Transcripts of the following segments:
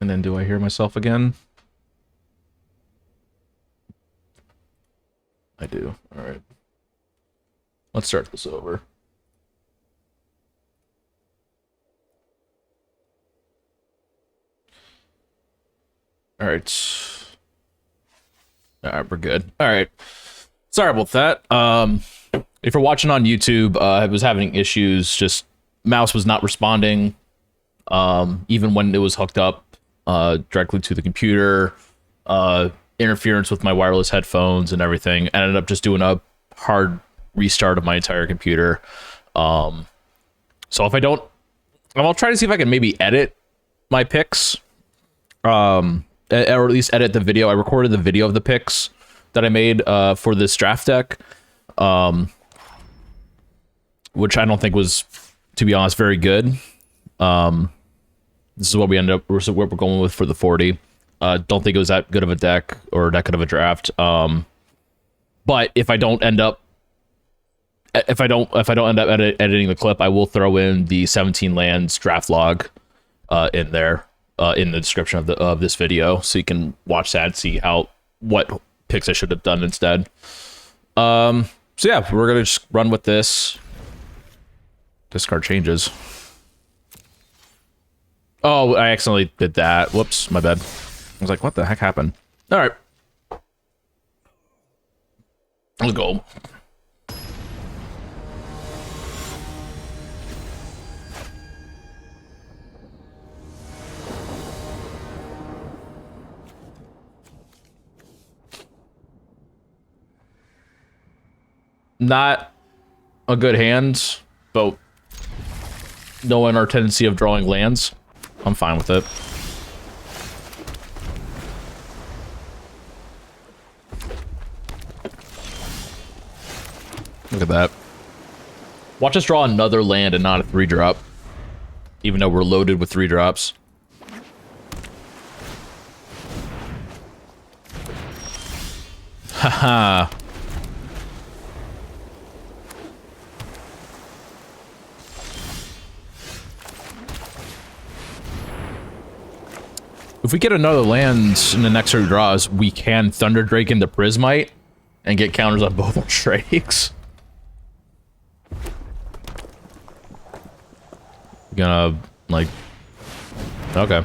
And then do I hear myself again? I do. All right. Let's start this over. All right. All right, we're good. All right. Sorry about that. If you're watching on YouTube, I was having issues. Just mouse was not responding, even when it was hooked up directly to the computer. Interference with my wireless headphones and everything. I ended up just doing a hard restart of my entire computer. So if I don't, I'll try to see if I can maybe edit my picks, or at least edit the video. I recorded the video of the picks that I made for this draft deck, which I don't think was, to be honest, very good. This is what we ended up, what we're going with for the 40. Don't think it was that good of a deck or that good of a draft. But if I don't end up, editing the clip, I will throw in the 17 lands draft log in there in the description of this video, so you can watch that and see what picks I should have done instead. So yeah, we're gonna just run with this. Discard changes. Oh, I accidentally did that. Whoops, my bad. I was like, what the heck happened? All right. Let's go. Not a good hand, but knowing our tendency of drawing lands, I'm fine with it. Look at that. Watch us draw another land and not a 3-drop, even though we're loaded with 3-drops. Haha. If we get another land in the next 3 draws, we can Thunder Drake into Prismite and get counters on both our Drakes. Gonna, like... Okay.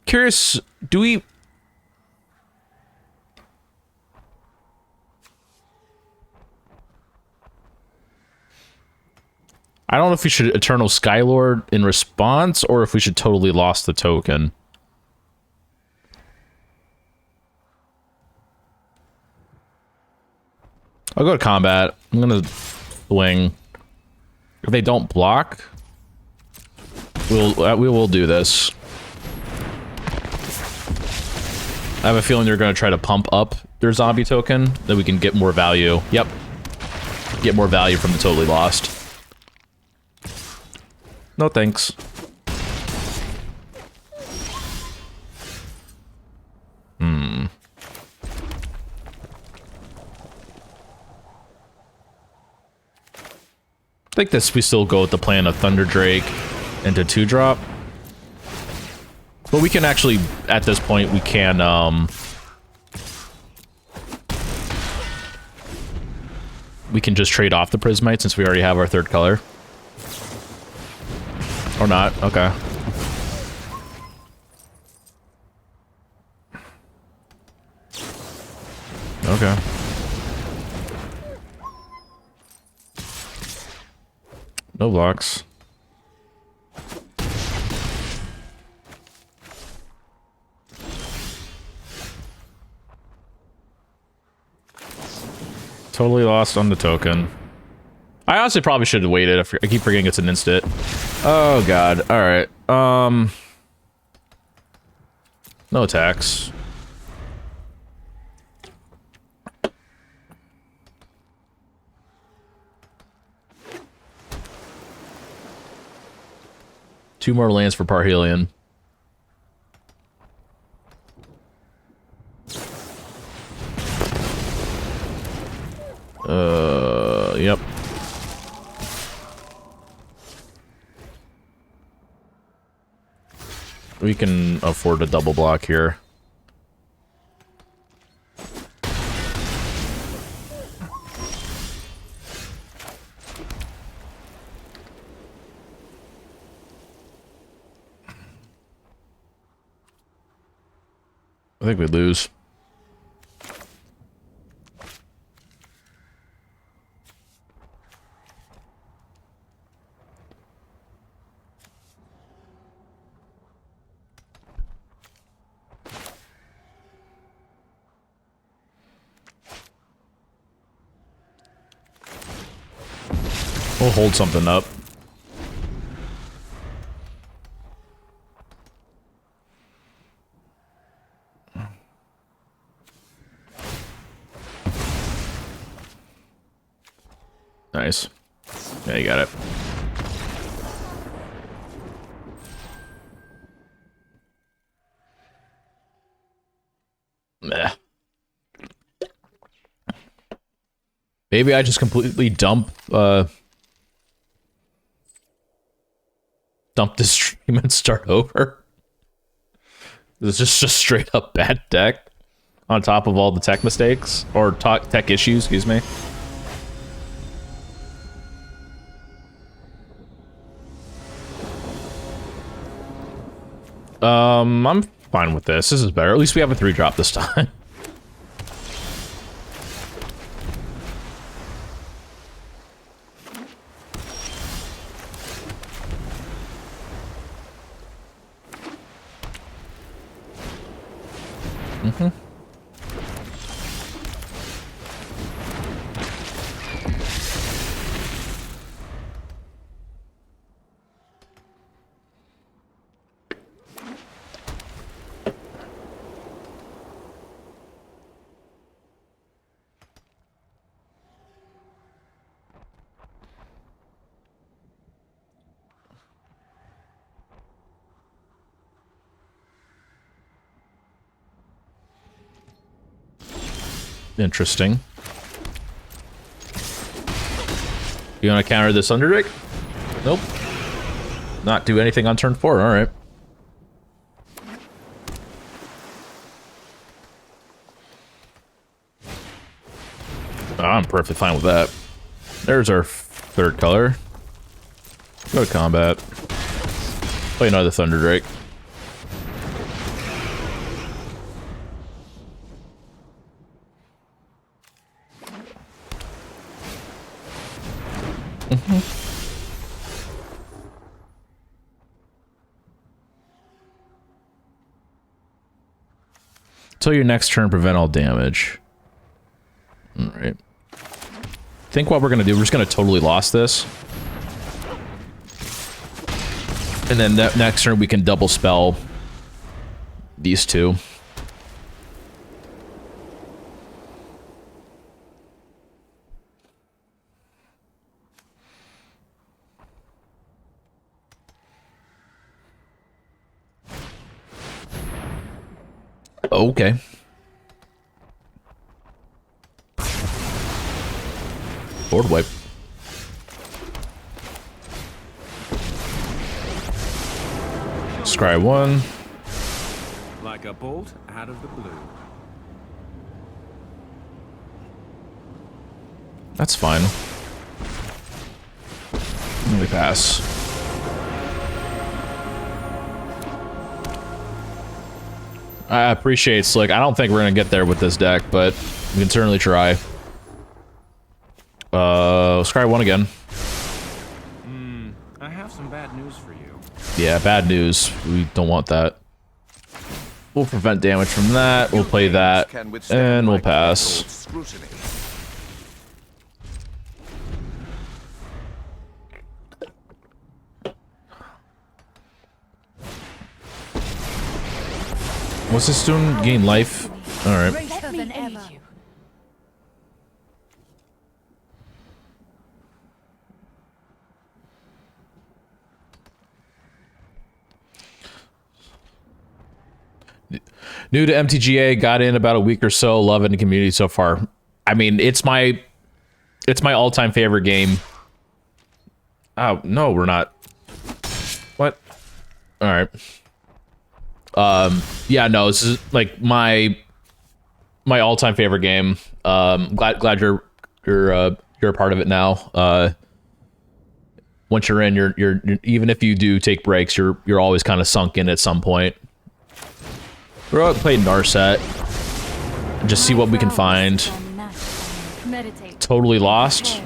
Curious, do we... I don't know if we should Eternal Skylord in response, or if we should totally lost the token. I'll go to combat. I'm gonna swing. If they don't block, we will do this. I have a feeling they're gonna try to pump up their zombie token, that we can get more value. Yep. Get more value from the totally lost. No thanks. I think this we still go with the plan of Thunder Drake into 2-drop. But we can actually, at this point, we can just trade off the Prismite since we already have our 3rd color. Or not, okay. Okay. No blocks. Totally lost on the token. I honestly probably should have waited. I keep forgetting it's an instant. Oh god. Alright. No attacks. Two more lands for Parhelion. Yep. We can afford a double block here. I think we lose. We'll hold something up. Nice. Yeah, you got it. Meh. Maybe I just completely dump this stream and start over. This is just straight up bad deck on top of all the tech mistakes or tech issues, excuse me. I'm fine with this. This is better. At least we have a 3-drop this time. Interesting. You want to counter this Underdrake? Nope. Not do anything on turn 4, alright. I'm perfectly fine with that. There's our 3rd color. Go to combat. Play another Thunderdrake. Until your next turn, prevent all damage. Alright. I think what we're gonna do, we're just gonna totally lost this. And then that next turn we can double spell these two. Okay. Board wipe. Scry 1. Like a bolt out of the blue. That's fine. We pass. I appreciate Slick. I don't think we're gonna get there with this deck, but we can certainly try. Scry 1 again. I have some bad news for you. Yeah, bad news. We don't want that. We'll prevent damage from that. We'll play that, and we'll pass. What's this doing? Gain life? Alright. New to MTGA, got in about a week or so, loving the community so far. I mean, it's my It's my all-time favorite game. Oh, no, we're not. What? All right. Yeah, no, this is like my all-time favorite game. Glad you're a part of it now. Once you're in, you're even if you do take breaks, you're always kind of sunk in at some point. We're out play Narset. Just see what we can find. Totally lost.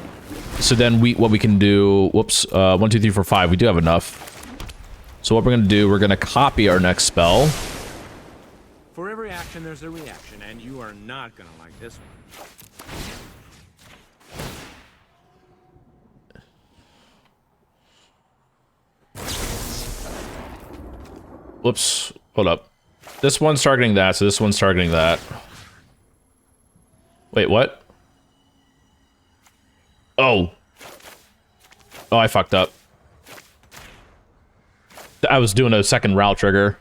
So then what we can do, whoops, 1, 2, 3, 4, 5, we do have enough. So what we're gonna do, we're gonna copy our next spell. For every action, there's a reaction, and you are not gonna like this one. Whoops, hold up. This one's targeting that, so this one's targeting that. Wait, what? Oh, I fucked up. I was doing a second route trigger.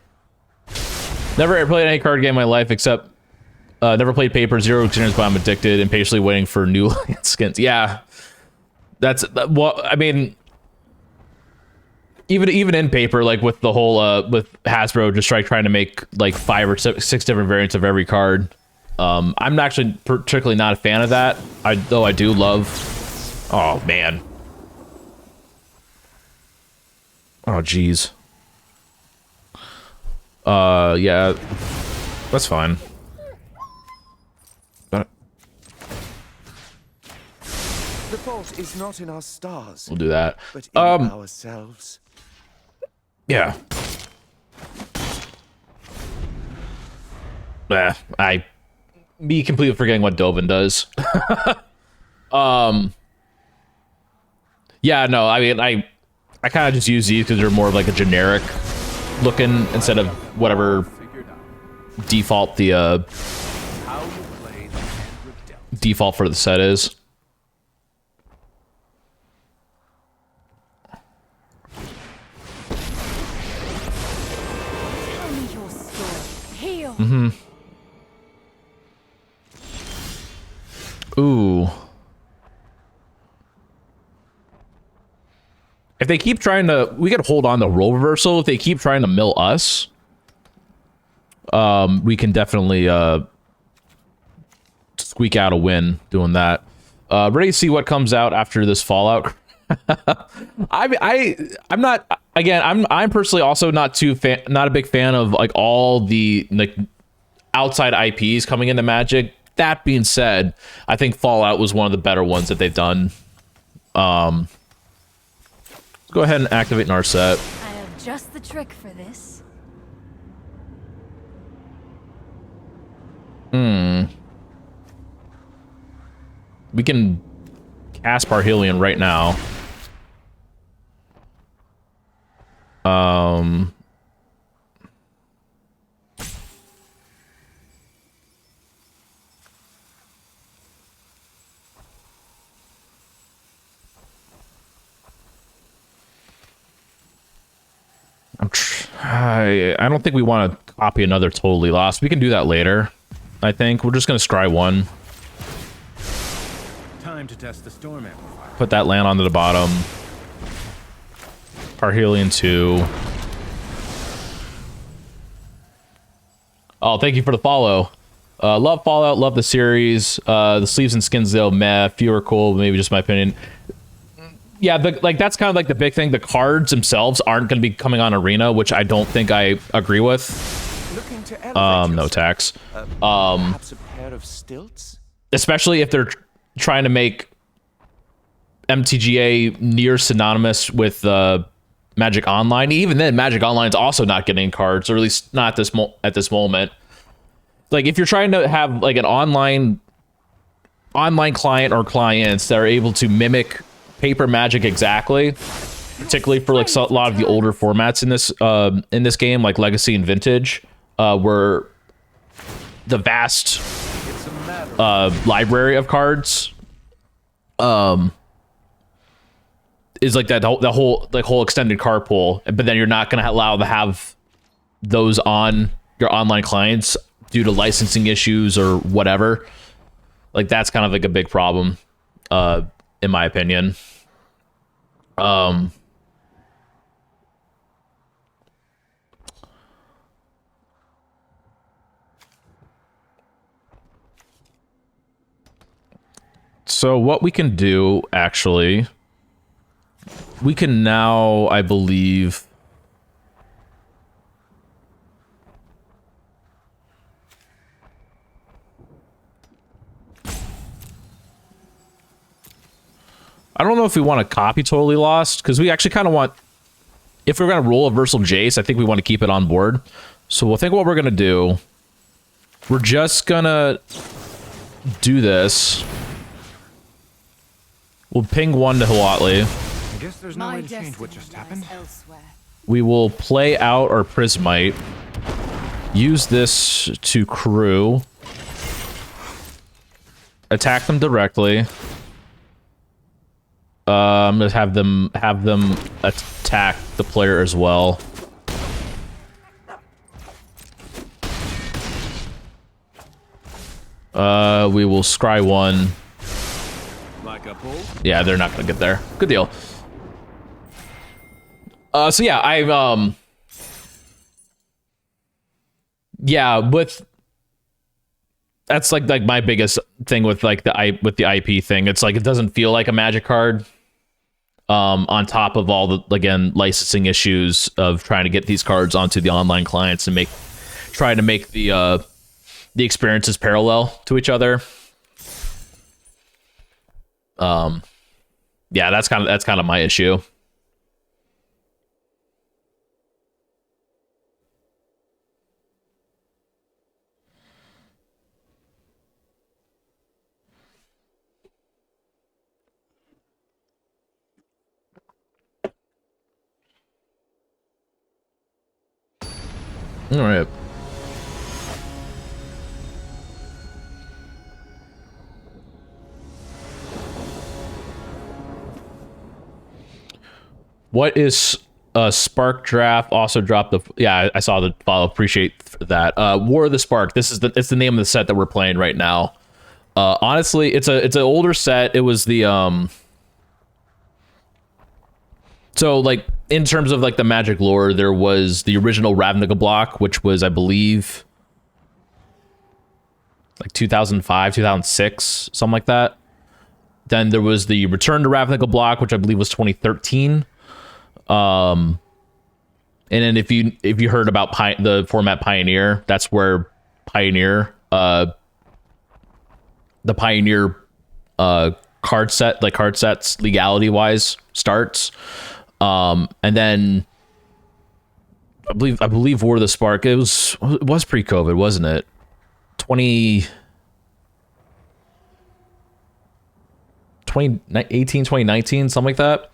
Never played any card game in my life except never played Paper, zero experience, but I'm addicted and patiently waiting for new skins. Yeah, that's well. I mean, even in Paper, like with the whole with Hasbro just trying to make like 5 or 6 different variants of every card. I'm actually particularly not a fan of that. Though I do love. Oh man. Oh geez. Yeah, that's fine. The fault is not in our stars. We'll do that. But in ourselves. Yeah. Me completely forgetting what Dovin does. Yeah, no, I mean, I kind of just use these because they're more of like a generic looking instead of whatever default the default for the set is. Mm-hmm. Ooh. If they keep trying to, we could hold on to role reversal. If they keep trying to mill us, we can definitely squeak out a win doing that. Ready to see what comes out after this Fallout. I'm not. Again, I'm personally also not a big fan of like all the like outside IPs coming into Magic. That being said, I think Fallout was one of the better ones that they've done. Let's go ahead and activate Narset. I have just the trick for this. We can cast Parhelion right now. I don't think we want to copy another Totally Lost. We can do that later. I think we're just gonna scry one. Time to test the storm amplifier. Put that land onto the bottom. Parhelion 2. Oh, thank you for the follow. Love Fallout, love the series. The sleeves and skins though, meh. Few are cool, maybe just my opinion. Yeah, like that's kind of like the big thing. The cards themselves aren't going to be coming on Arena, which I don't think I agree with. Looking to elevate No yourself. tax. Perhaps a pair of stilts? Especially if they're trying to make MTGA near synonymous with Magic Online. Even then, Magic Online is also not getting cards, or at least not at this moment. Like if you're trying to have like an online client or clients that are able to mimic Paper Magic exactly, particularly for like a lot of the older formats in this game, like Legacy and Vintage, where the vast library of cards is like the whole extended card pool, but then you're not going to allow to have those on your online clients due to licensing issues or whatever. Like that's kind of like a big problem. in my opinion. So what we can do, actually, we can now, I believe... I don't know if we want to copy Totally Lost, because we actually kind of want... If we're going to roll a Versal Jace, I think we want to keep it on board. So we'll think what we're going to do. We're just going to do this. We'll ping 1 to Huatli. I guess there's no way to change what just happened. We will play out our Prismite. Use this to crew. Attack them directly. I'm gonna have them attack the player as well. We will scry 1. Like a bull? Yeah, they're not gonna get there. Good deal. So yeah, yeah, with that's like my biggest thing with like the IP thing. It's like it doesn't feel like a Magic card. On top of all the, again, licensing issues of trying to get these cards onto the online clients and trying to make the experiences parallel to each other. Yeah, that's kind of my issue. All right. What is Spark Draft? Also dropped the... Yeah, I saw the follow. Appreciate that. War of the Spark. It's the name of the set that we're playing right now. Honestly, it's an older set. It was the... So, like, in terms of, like, the Magic lore, there was the original Ravnica block, which was, I believe, like 2005, 2006, something like that. Then there was the Return to Ravnica block, which I believe was 2013. And then if you heard about the format Pioneer, that's where Pioneer, the Pioneer card sets legality-wise starts. And then I believe War of the Spark, it was pre-COVID, wasn't it? 2018, 2019, something like that.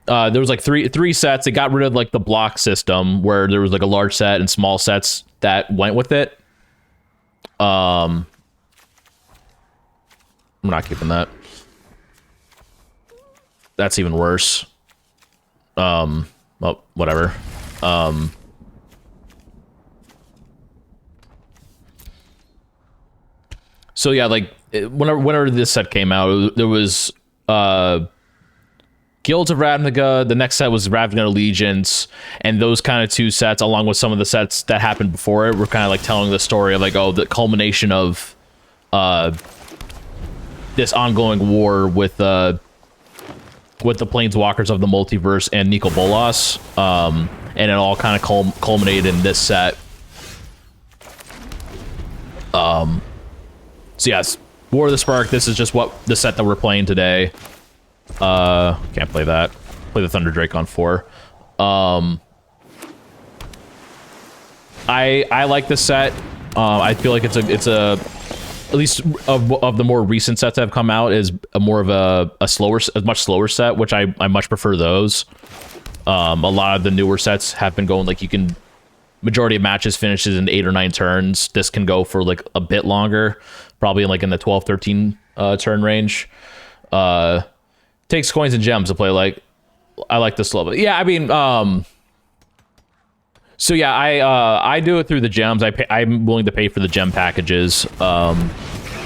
There was like three sets. They got rid of like the block system where there was like a large set and small sets that went with it. I'm not keeping that. That's even worse. Well, whatever. So yeah, like whenever this set came out, there was Guilds of Ravnica. The next set was Ravnica Allegiance, and those kind of two sets, along with some of the sets that happened before it, were kind of like telling the story of like, oh, the culmination of this ongoing war with the Planeswalkers of the Multiverse and Nicol Bolas, and it all kind of culminated in this set. So yes, War of the Spark. This is just what the set that we're playing today. Can't play that. Play the Thunder Drake on 4. I like this set. I feel like it's a at least of the more recent sets that have come out, is a more of a much slower set, which I much prefer those. A lot of the newer sets have been going, like, you can, majority of matches finishes in 8 or 9 turns. This can go for like a bit longer, probably like in the 12, 13 turn range. Takes coins and gems to play. Like, I like this a little bit. Yeah, I mean, so yeah, I do it through the gems. I'm willing to pay for the gem packages.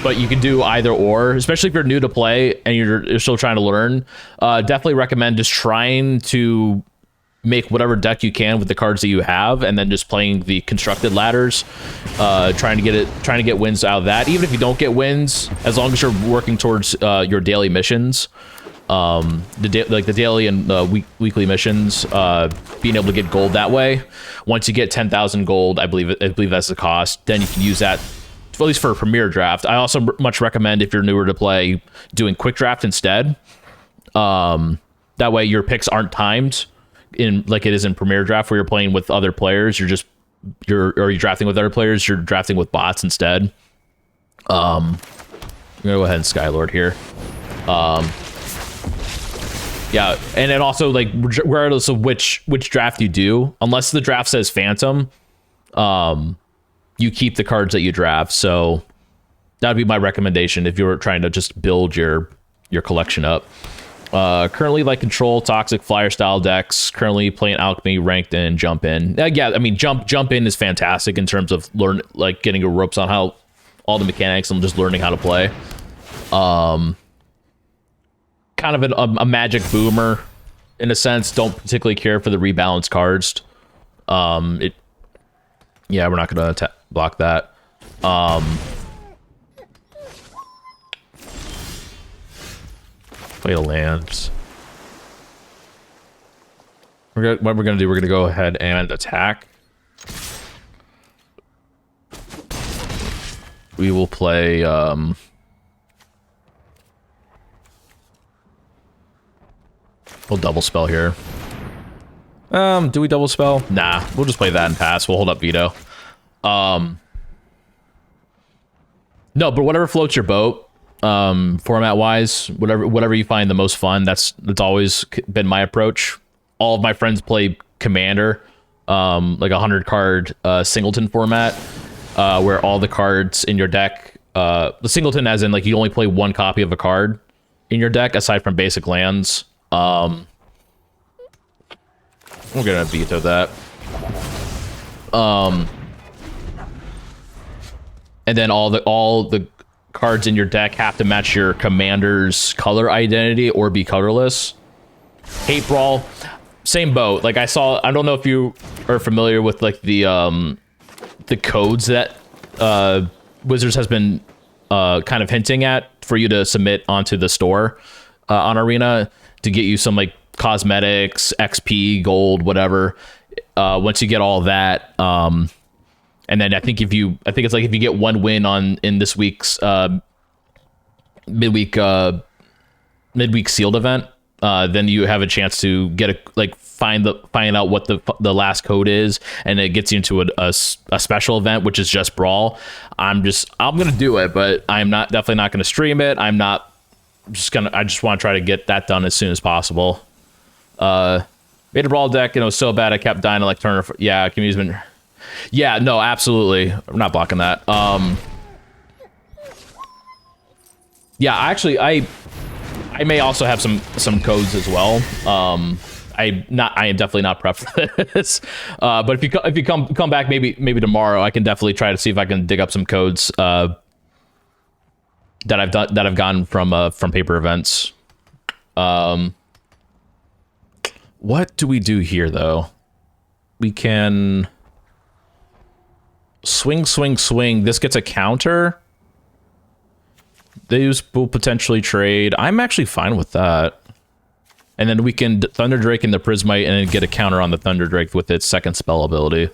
but you can do either or, especially if you're new to play and you're still trying to learn. Definitely recommend just trying to make whatever deck you can with the cards that you have, and then just playing the constructed ladders, trying to get wins out of that. Even if you don't get wins, as long as you're working towards your daily missions, the daily and weekly missions, being able to get gold that way. Once you get 10,000 gold, I believe that's the cost. Then you can use that, at least for a premier draft. I also much recommend, if you're newer to play, doing quick draft instead. That way your picks aren't timed in like it is in premier draft, where you're playing with other players. You're drafting with other players. You're drafting with bots instead. I'm gonna go ahead and Skylord here. Yeah, and then also, like, regardless of which draft you do, unless the draft says Phantom, you keep the cards that you draft. So that'd be my recommendation if you're trying to just build your collection up. Currently, like, control toxic flyer style decks. Currently playing alchemy, ranked, and jump in. Yeah, I mean, jump in is fantastic in terms of getting your ropes on how all the mechanics and just learning how to play. Kind of a magic boomer in a sense. Don't particularly care for the rebalanced cards. Yeah, we're not gonna block that. Play the lands. What we're gonna do? We're gonna go ahead and attack. We will play. We'll double spell here. Do we double spell? Nah, we'll just play that and pass. We'll hold up veto. No, but whatever floats your boat. Format wise, whatever you find the most fun, that's always been my approach. All of my friends play Commander, like 100 card singleton format, where all the cards in your deck, the singleton as in, like, you only play one copy of a card in your deck aside from basic lands. We're gonna veto that. And then all the cards in your deck have to match your commander's color identity or be colorless. Hate Brawl, same boat. Like, I don't know if you are familiar with, like, the codes that Wizards has been kind of hinting at for you to submit onto the store on Arena to get you some, like, cosmetics, XP, gold, whatever. Once you get all that, and then I think it's like if you get one win in this week's midweek sealed event, then you have a chance to get find out what the last code is, and it gets you into a special event, which is just Brawl. I'm gonna do it, but I'm definitely not gonna stream it. I just want to try to get that done as soon as possible. Made a Brawl deck, and it was so bad I kept dying to, like, turn. Yeah, community's been. Yeah, no, absolutely. I'm not blocking that. Yeah, actually, I may also have some codes as well. I am definitely not prepped for this. But if you come back maybe tomorrow, I can definitely try to see if I can dig up some codes that I've gotten from paper events. What do we do here, though? We can swing. This gets a counter. These will potentially trade. I'm actually fine with that. And then we can Thunder Drake in the Prismite and then get a counter on the Thunder Drake with its second spell ability.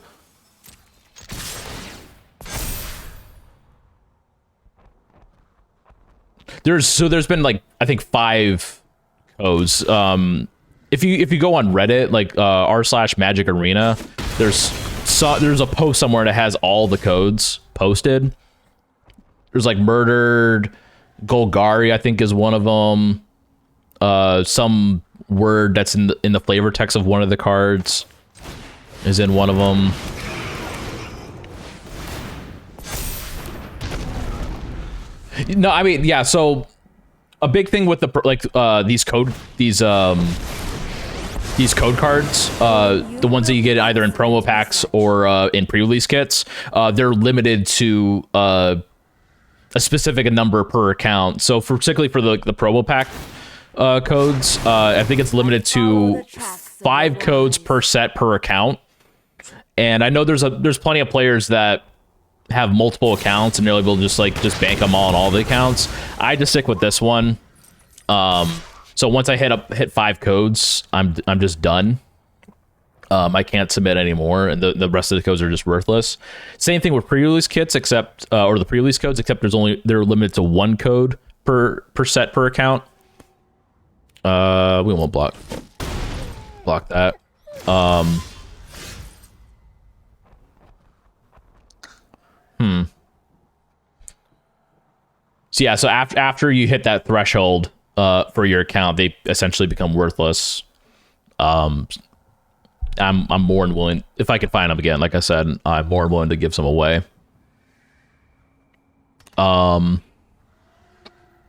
There's been, like, I think 5 codes. If you go on Reddit, like r/Magic Arena, there's a post somewhere that has all the codes posted. There's, like, Murdered, Golgari, I think, is one of them. Some word that's in the flavor text of one of the cards is in one of them. No, I mean, yeah. So a big thing with these code cards, the ones that you get either in promo packs or in pre-release kits, they're limited to a specific number per account. So particularly for the promo pack codes, I think it's limited to 5 codes per set per account. And I know there's plenty of players that have multiple accounts and they're able to just bank them all on all the accounts. I just stick with this one. So once I hit 5 codes, I'm just done. I can't submit anymore, and the rest of the codes are just worthless. Same thing with pre-release kits, except or the pre-release codes, except they're limited to 1 code per set per account. We won't block that. So yeah, so after you hit that threshold for your account, they essentially become worthless. I'm more than willing, if I can find them again, like I said, I'm more than willing to give some away.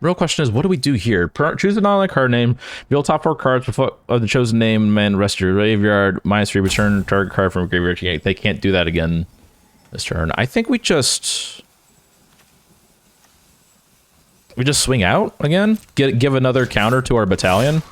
Real question is, what do we do here? Choose an online card name. Reveal top 4 cards of the chosen name, and rest of your graveyard. -3, return target card from graveyard. They can't do that again this turn. I think we just swing out again? Give another counter to our battalion?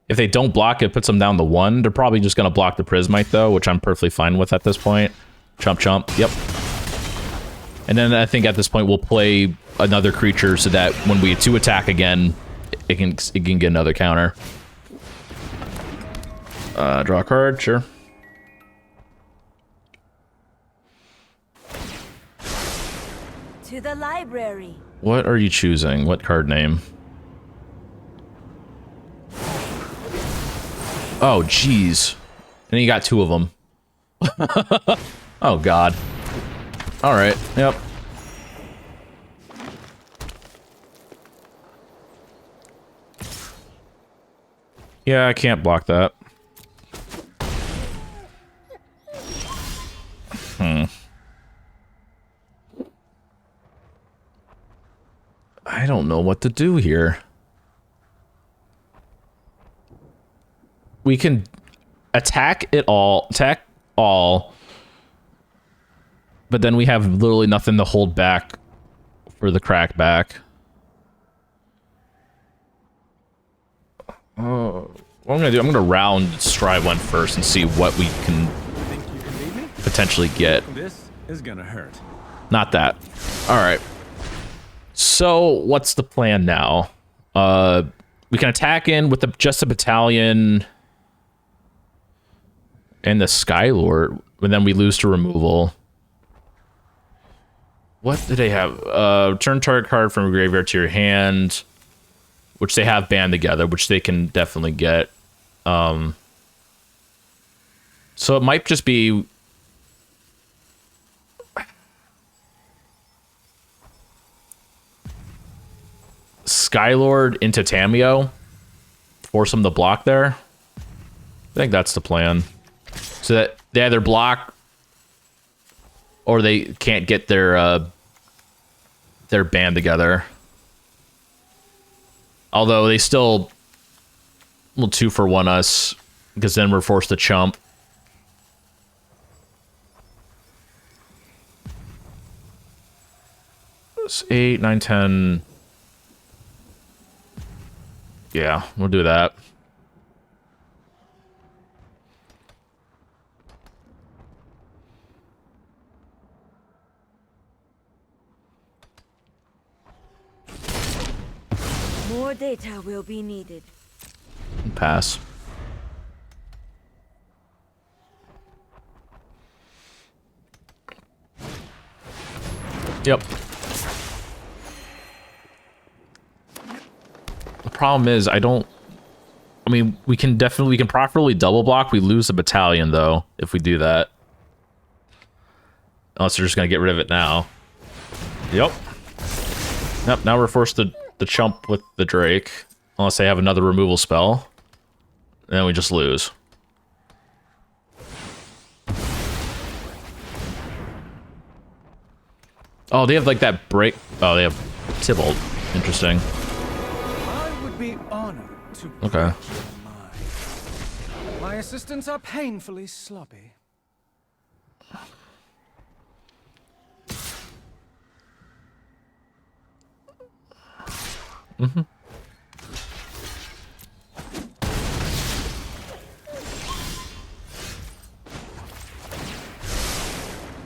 If they don't block, it puts them down to 1. They're probably just going to block the Prismite, though, which I'm perfectly fine with at this point. Chump, chump. Yep. And then I think at this point we'll play another creature so that when we 2 attack again, it can get another counter. Draw a card, sure. To the library. What are you choosing? What card name? Oh, jeez. And you got 2 of them. Oh, God. All right. Yep. Yeah, I can't block that. I don't know what to do here. We can attack all, but then we have literally nothing to hold back for the crackback. Oh, what I'm gonna do, I'm gonna round Strive 1 first and see what we can Think you can beat me? potentially get. This is gonna hurt. Not that. All right. So what's the plan now? We can attack in with just a battalion and the Skylord, and then we lose to removal. What do they have? Return target card from a graveyard to your hand, which they have banned together, which they can definitely get. So it might just be Skylord into Tameo. Force them to block there. I think that's the plan. So that they either block or they can't get their band together. Although they still will 2-for-1 us, because then we're forced to chump. It's 8, 9, 10. Yeah, we'll do that. More data will be needed. Pass. Yep. The problem is I mean, we can properly double block. We lose a battalion though if we do that. Unless they're just gonna get rid of it now. Yep. Yep, now we're forced to chump with the Drake. Unless they have another removal spell. And then we just lose. Oh, they have like that break. Oh, they have Tybalt. Interesting. I would be honored to break Okay. your mind. My assistants are painfully sloppy. Mm-hmm.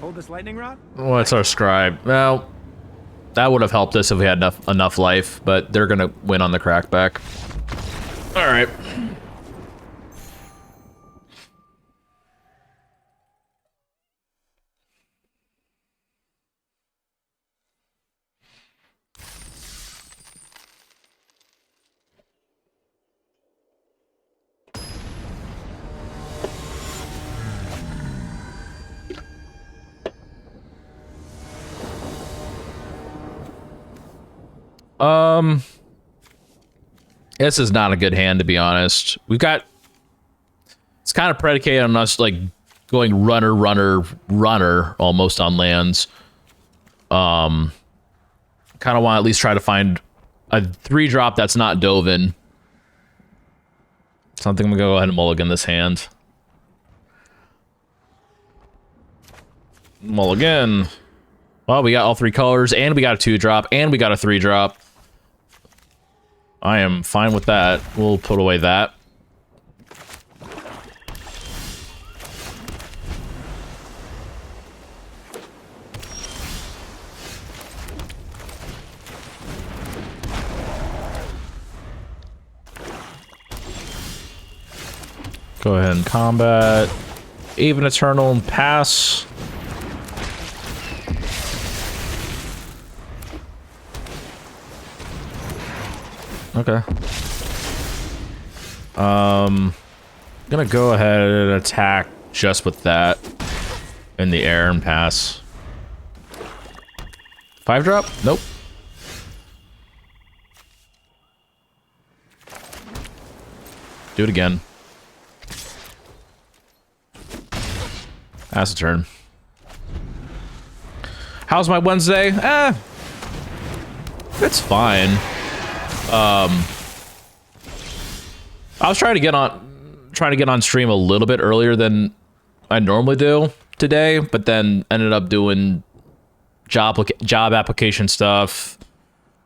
Hold this lightning rod? What's our scribe? Well, that would have helped us if we had enough life, but they're gonna win on the crackback. All right. This is not a good hand, to be honest. We've got... It's kind of predicated on us, like, going runner, runner, runner, almost on lands. Kind of want to at least try to find a 3-drop that's not Dovin. Something I'm gonna go ahead and mulligan this hand. Mulligan. Well, we got all 3 colors, and we got a 2-drop, and we got a 3-drop. I am fine with that. We'll put away that. Go ahead and combat. Even Eternal and pass. Okay. Gonna go ahead and attack just with that in the air and pass. 5-drop? Nope. Do it again. Pass a turn. How's my Wednesday? It's fine. I was trying to get on stream a little bit earlier than I normally do today, but then ended up doing job application stuff.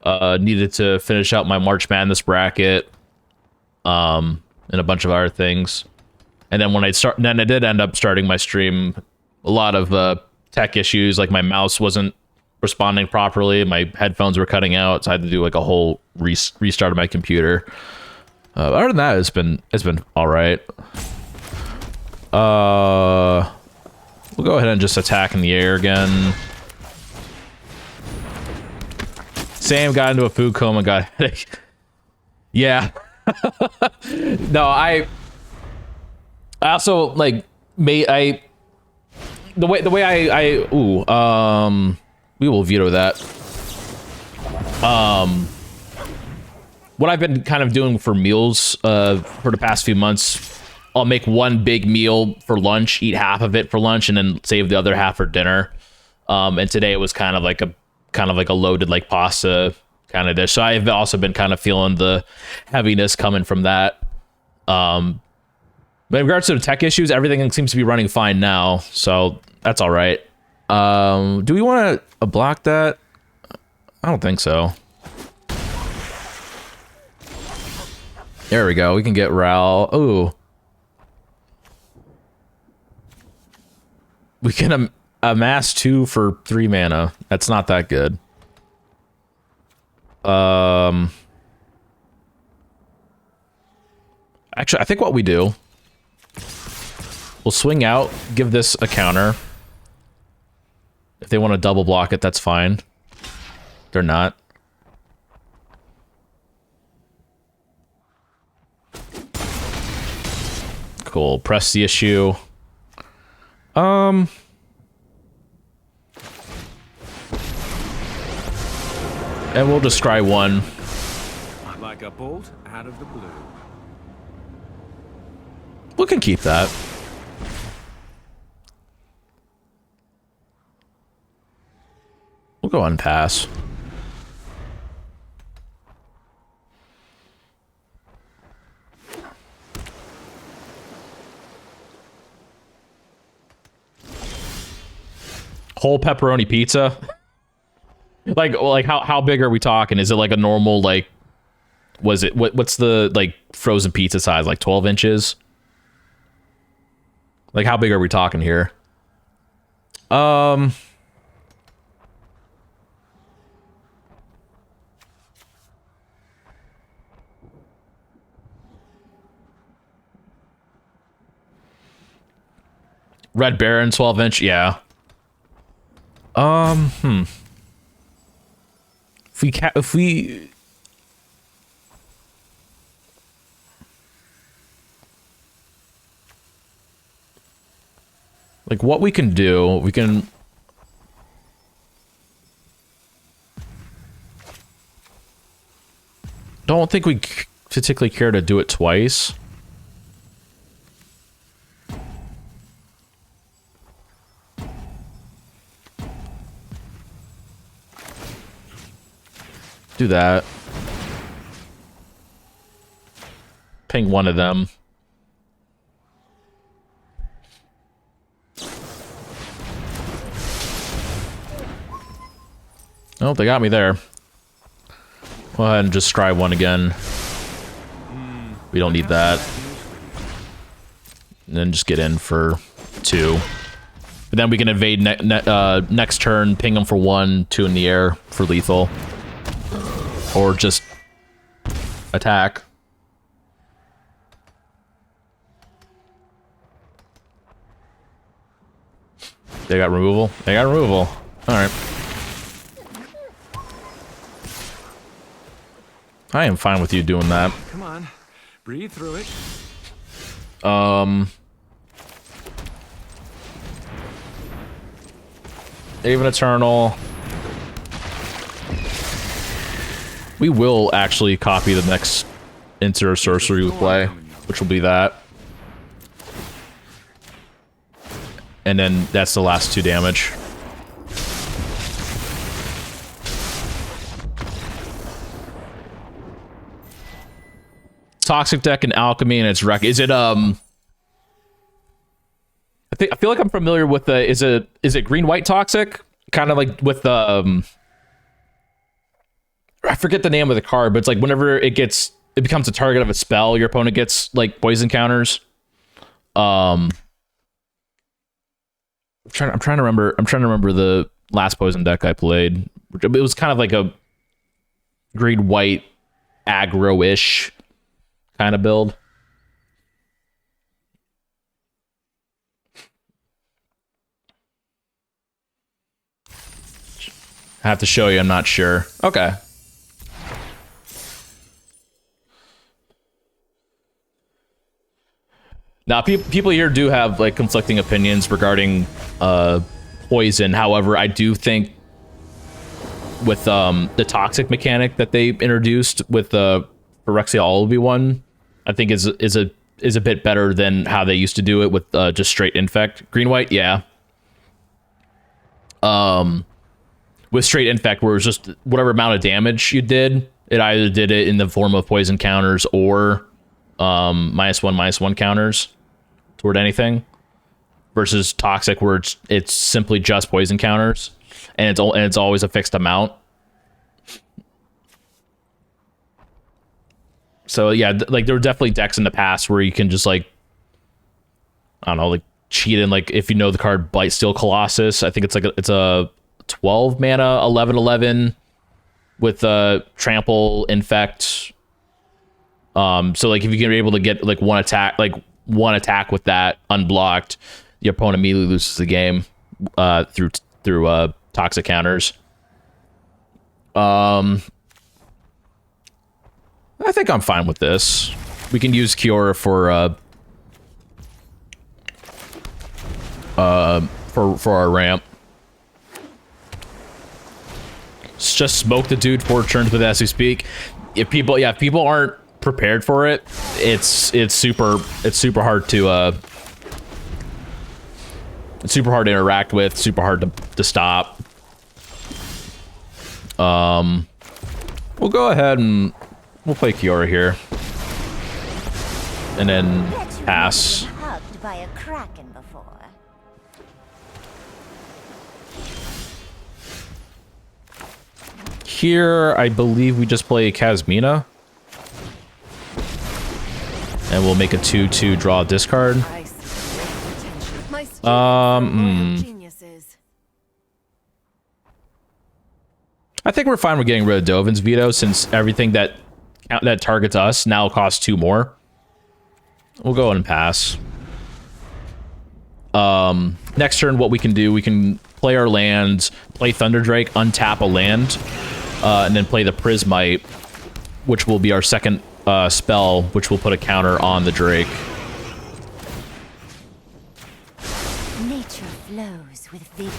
Needed to finish out my March Madness bracket, and a bunch of other things. And then then I did end up starting my stream. A lot of tech issues, like my mouse wasn't responding properly, my headphones were cutting out, so I had to do like a whole restart of my computer. Other than that, it's been all right. We'll go ahead and just attack in the air again. Sam got into a food coma, got a headache. Yeah. No, I also like the way I we will veto that. What I've been kind of doing for meals for the past few months, I'll make one big meal for lunch, eat half of it for lunch, and then save the other half for dinner. And today it was kind of like a loaded like pasta kind of dish. So I've also been kind of feeling the heaviness coming from that. But in regards to the tech issues, everything seems to be running fine now, so that's all right. Do we want to block that? I don't think so. There we go. We can get Ral. Ooh. We can amass 2 for 3 mana. That's not that good. Actually, I think what we do, we'll swing out, give this a counter. If they want to double block it, that's fine. They're not. Cool. Press the issue. And we'll just scry 1. Like a bolt out of the blue. We can keep that. We'll go on pass. Whole pepperoni pizza. like how big are we talking? Is it like a normal, like, was it what's the like frozen pizza size, like 12 inches? Like how big are we talking here? Red Baron 12 inch, yeah. If we like what we can do, we can don't think we particularly care to do it twice. Do that. Ping one of them. Oh, they got me there. Go ahead and just try one again. We don't need that. And then just get in for 2. But then we can invade next turn, ping them for 1, 2 in the air for lethal. Or just attack. They got removal? They got removal. Alright. I am fine with you doing that. Come on. Breathe through it. Even Eternal. We will actually copy the next Inter Sorcery we play, which will be that. And then that's the last 2 damage. Toxic deck and Alchemy and its wreck. Is it I feel like I'm familiar with the is it green white toxic? Kind of like with the I forget the name of the card, but it's like whenever it becomes a target of a spell, your opponent gets like poison counters. I'm trying to remember the last poison deck I played. It was kind of like a green white aggro-ish kind of build. I have to show you, I'm not sure. Okay. Now, people here do have like conflicting opinions regarding poison. However, I do think with the toxic mechanic that they introduced with the Phyrexia Olive one, I think is a bit better than how they used to do it with just straight infect. Green white, yeah. With straight infect, where it was just whatever amount of damage you did, it either did it in the form of poison counters or -1/-1 counters toward anything, versus toxic where it's simply just poison counters and it's always a fixed amount. So yeah, like there were definitely decks in the past where you can just like, I don't know, like cheat in, like if you know the card Blightsteel Colossus, I think it's like it's a 12 mana 11/11 with trample infect. So like if you can be able to get like one attack with that unblocked, your opponent immediately loses the game through toxic counters. I think I'm fine with this. We can use Cure for our ramp. Just smoke the dude 4 turns with as we speak. If people aren't prepared for it, it's super hard to interact with, super hard to stop. We'll go ahead and we'll play Kiora here. And then Bet you've pass. never been hugged by a kraken before. Here, I believe we just play Kazmina. And we'll make a 2/2 draw discard. I see great potential. My students are royal geniuses. I think we're fine with getting rid of Dovin's veto since everything that targets us now costs 2 more. We'll go ahead and pass. Next turn, what we can do, we can play our lands, play Thunderdrake, untap a land, and then play the Prismite, which will be our second spell, which will put a counter on the Drake. Nature flows with vigor.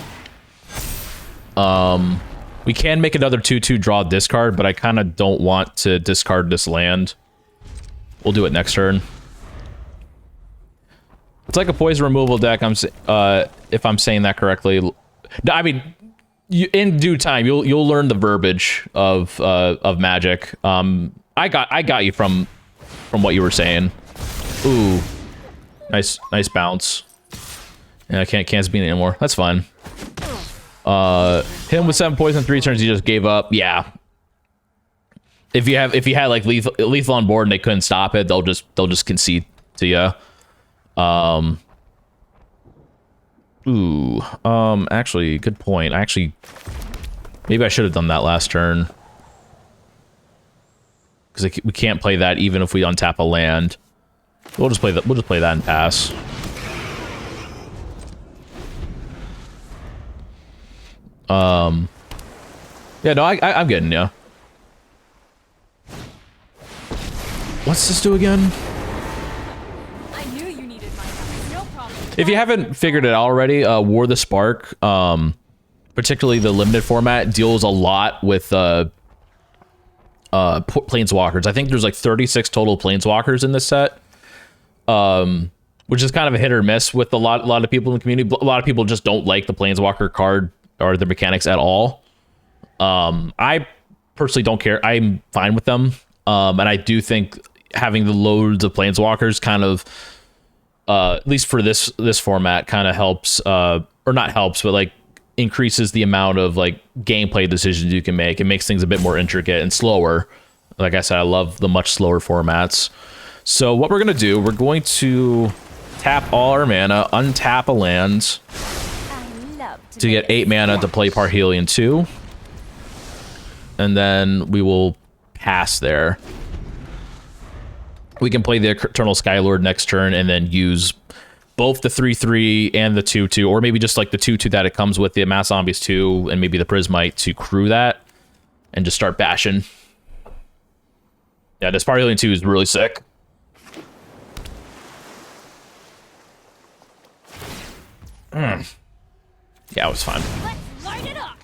We can make another 2/2 draw discard, but I kind of don't want to discard this land. We'll do it next turn. It's like a poison removal deck. If I'm saying that correctly. I mean, in due time, you'll learn the verbiage of Magic. I got you from what you were saying. Ooh, nice bounce. And I can't beat it anymore. That's fine. Him with 7 poison 3 turns, he just gave up. Yeah. If you had like lethal on board and they couldn't stop it, they'll just concede to you. Actually, good point. Maybe I should have done that last turn. Because we can't play that even if we untap a land. We'll just play that and pass. Yeah, no, I'm getting ya. What's this do again? I knew you needed my help. No problem. If you haven't figured it out already, War the Spark, particularly the limited format, deals a lot with planeswalkers. I think there's like 36 total planeswalkers in this set, which is kind of a hit or miss with a lot of people in the community. A lot of people just don't like the planeswalker card or the mechanics at all. I personally don't care. I'm fine with them, and I do think having the loads of planeswalkers kind of, at least for this format, kind of helps, or not helps, but like increases the amount of like gameplay decisions you can make. It makes things a bit more intricate and slower. Like I said, I love the much slower formats. So what we're gonna do, we're going to tap all our mana, untap a land to get 8 mana to play Parhelion 2. And then we will pass there. We can play the Eternal Skylord next turn and then use both the 3/3 and the 2/2, or maybe just like the 2/2 that it comes with, the Mass Zombies 2, and maybe the Prismite to crew that, and just start bashing. Yeah, this Parhelion 2 is really sick. Yeah, it was fun. Let's light it up.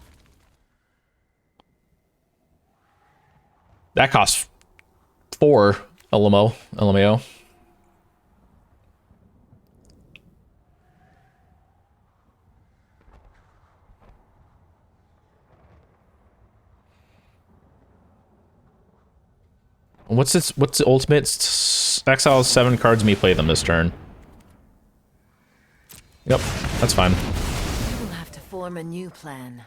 That costs 4 LMAO. What's the ultimate? Exile 7 cards, me play them this turn. Yep, that's fine. We'll have to form a new plan.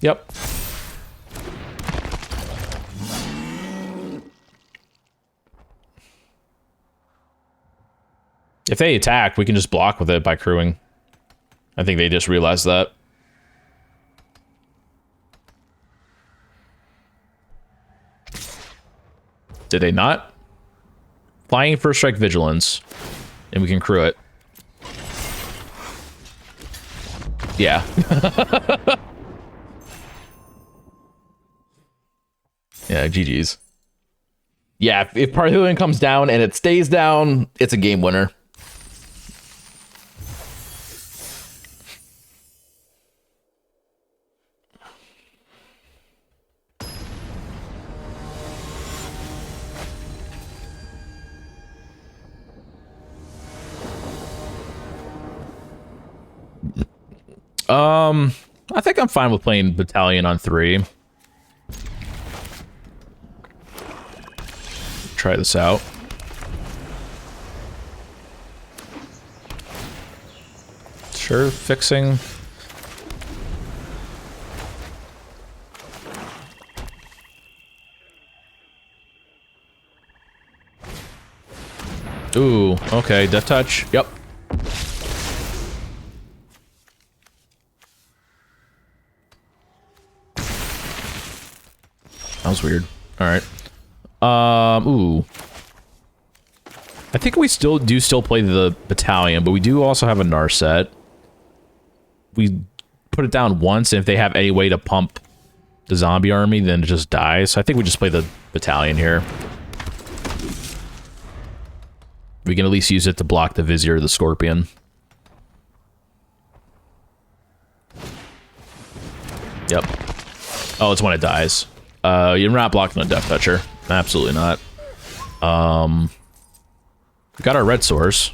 Yep. If they attack, we can just block with it by crewing. I think they just realized that. Did they not? Flying First Strike Vigilance. And we can crew it. Yeah. Yeah, GG's. Yeah, if Parhelion comes down and it stays down, it's a game winner. I think I'm fine with playing Battalion on 3. Try this out. Sure, fixing. Ooh, okay, Death Touch. Yep. That was weird. Alright. Ooh. I think we still play the Battalion, but we do also have a Narset. We put it down once, and if they have any way to pump the zombie army, then it just dies. So I think we just play the Battalion here. We can at least use it to block the Vizier or the Scorpion. Yep. Oh, it's when it dies. You're not blocking a Death Toucher. Absolutely not. We got our red source.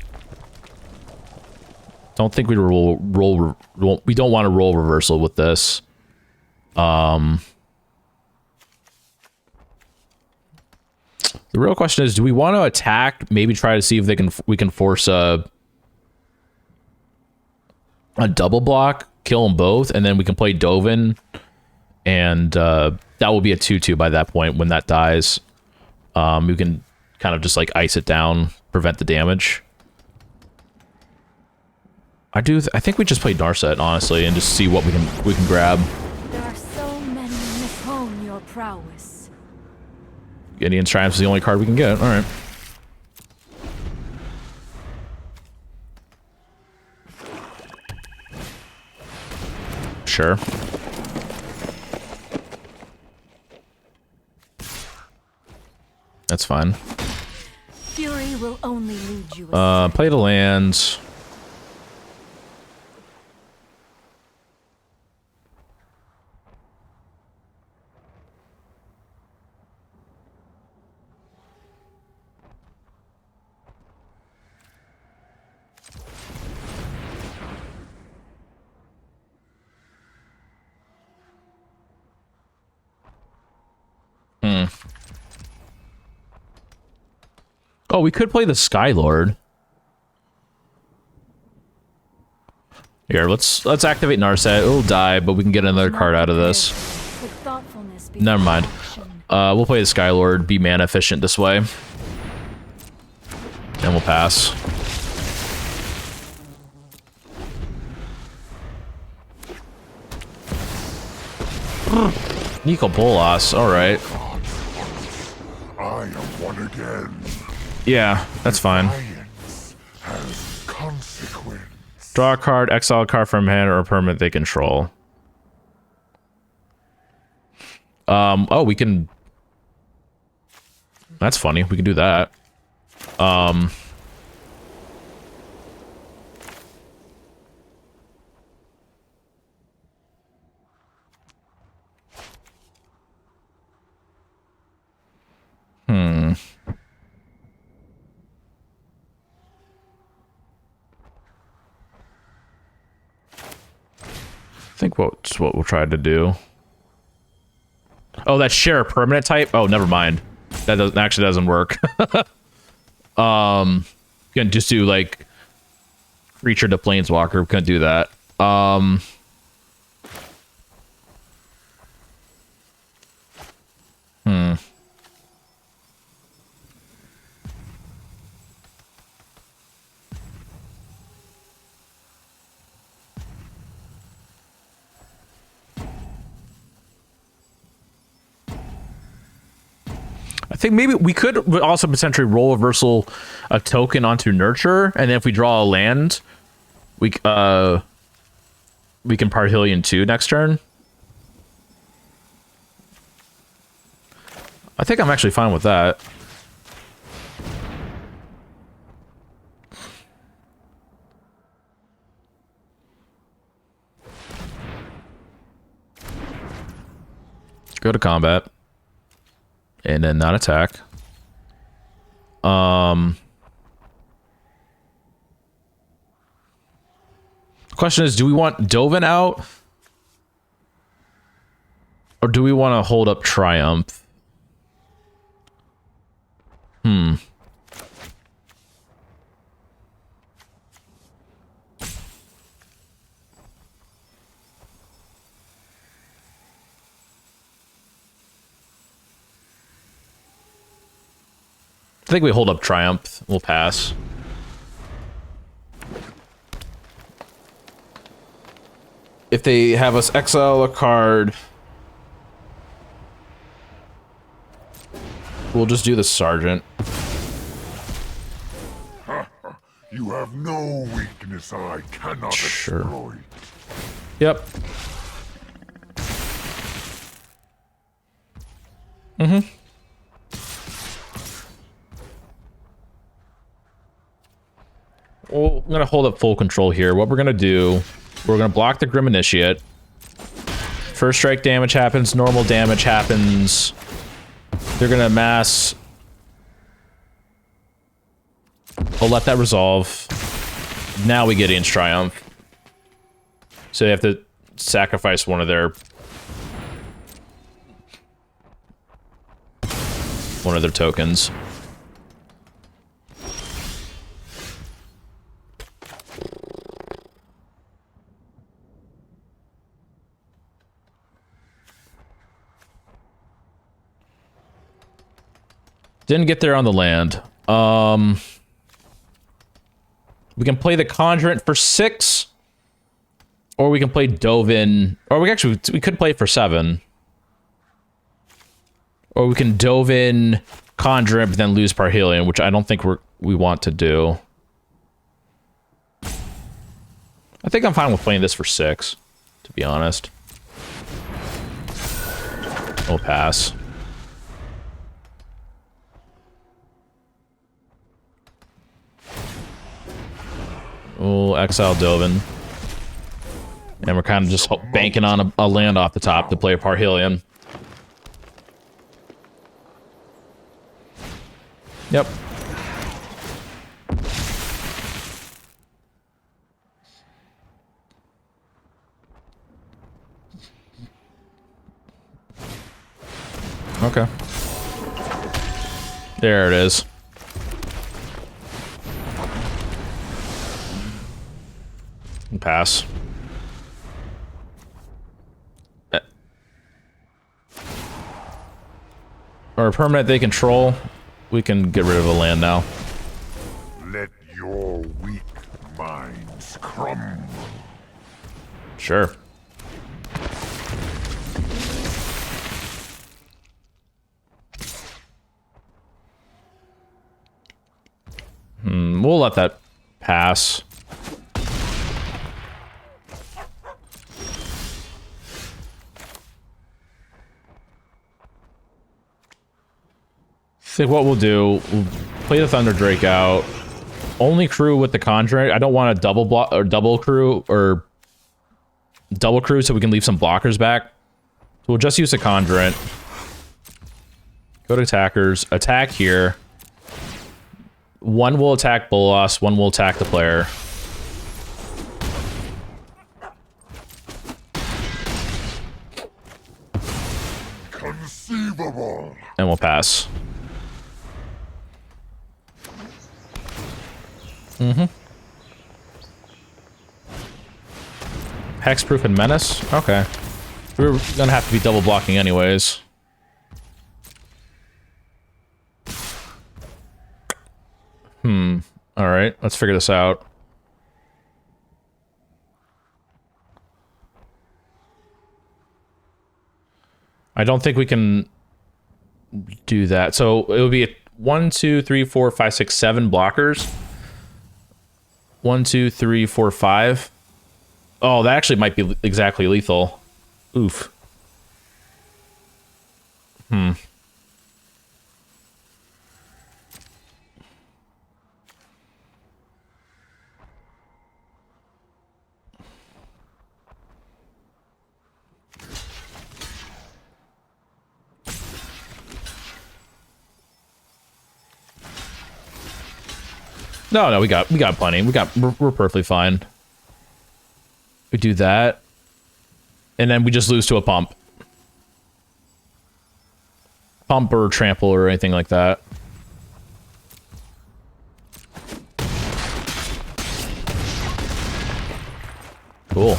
Don't think we we don't want to roll reversal with this. The real question is, do we want to attack? Maybe try to see if we can force a double block, kill them both, and then we can play Dovin, and that will be a 2/2 by that point when that dies. We can kind of just like ice it down, prevent the damage. I think we just play Narset, honestly, and just see what we can grab. There are so many miss home your prowess. Gideon's Triumph is the only card we can get. All right. Sure. That's fine. Fury will only lead you. Play the lands. Oh, we could play the Skylord. Here, let's activate Narset. It'll die, but we can get another card out of this. Never mind. We'll play the Skylord, be mana efficient this way. And we'll pass. Nico Bolas, alright. I am one again. Yeah, that's fine. Science has consequence. Draw a card, exile a card from hand or a permanent they control. Oh, we can... That's funny, we can do that. I think that's what we'll try to do. Oh, that's share a permanent type? Oh, never mind. That doesn't work. You can just do like creature to planeswalker. We couldn't do that. I think maybe we could also potentially roll reversal a token onto nurture, and then if we draw a land, we can Parhelion 2 next turn. I think I'm actually fine with that. Go to combat. And then not attack. Question is, do we want Dovin out? Or do we want to hold up Triumph? I think we hold up Triumph. We'll pass. If they have us exile a card, we'll just do the Sergeant. You have no weakness I cannot exploit. Yep. Well, I'm gonna hold up full control here. What we're gonna do, we're gonna block the Grim Initiate. First strike damage happens, normal damage happens. They're gonna mass. We'll let that resolve. Now we get Gideon's Triumph. So they have to sacrifice one of their tokens. Didn't get there on the land. We can play the Conjurant for 6. Or we can play Dovin. Or we could play for 7. Or we can Dovin, Conjurant, but then lose Parhelion, which I don't think we want to do. I think I'm fine with playing this for 6, to be honest. We'll pass. We'll exile Dovin. And we're kind of just banking on a land off the top to play a Parhelion. Yep. Okay. There it is. Pass. Or a permanent they control. We can get rid of a land now. Let your weak minds crumble. Sure. We'll let that pass. So what we'll do, we'll play the Thunder Drake out. Only crew with the Conjurant. I don't want a double block or double crew so we can leave some blockers back. So we'll just use the Conjurant. Go to attackers. Attack here. One will attack Bolas, one will attack the player. Conceivable. And we'll pass. Hexproof and Menace? Okay. We're gonna have to be double blocking anyways. Alright, let's figure this out. I don't think we can do that. So it would be 1, 2, 3, 4, 5, 6, 7 blockers. 1, 2, 3, 4, 5. Oh, that actually might be exactly lethal. Oof. No, we got plenty. We're perfectly fine. We do that. And then we just lose to a pump. Pump or trample or anything like that. Cool.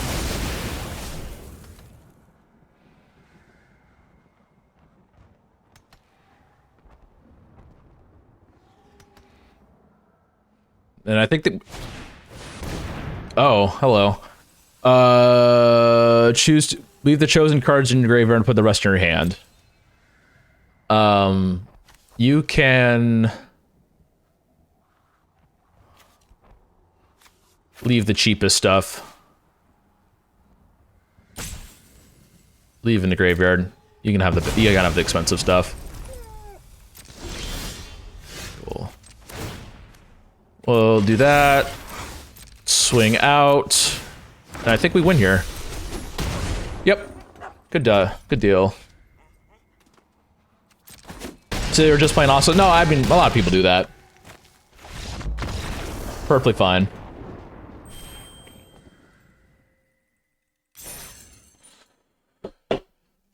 And I think that... Oh, hello. Choose to leave the chosen cards in your graveyard and put the rest in your hand. You can leave the cheapest stuff. Leave in the graveyard. You can have the expensive stuff. Cool. We'll do that. Swing out. And I think we win here. Yep. Good deal. So they were just playing awesome. No, I mean, a lot of people do that. Perfectly fine.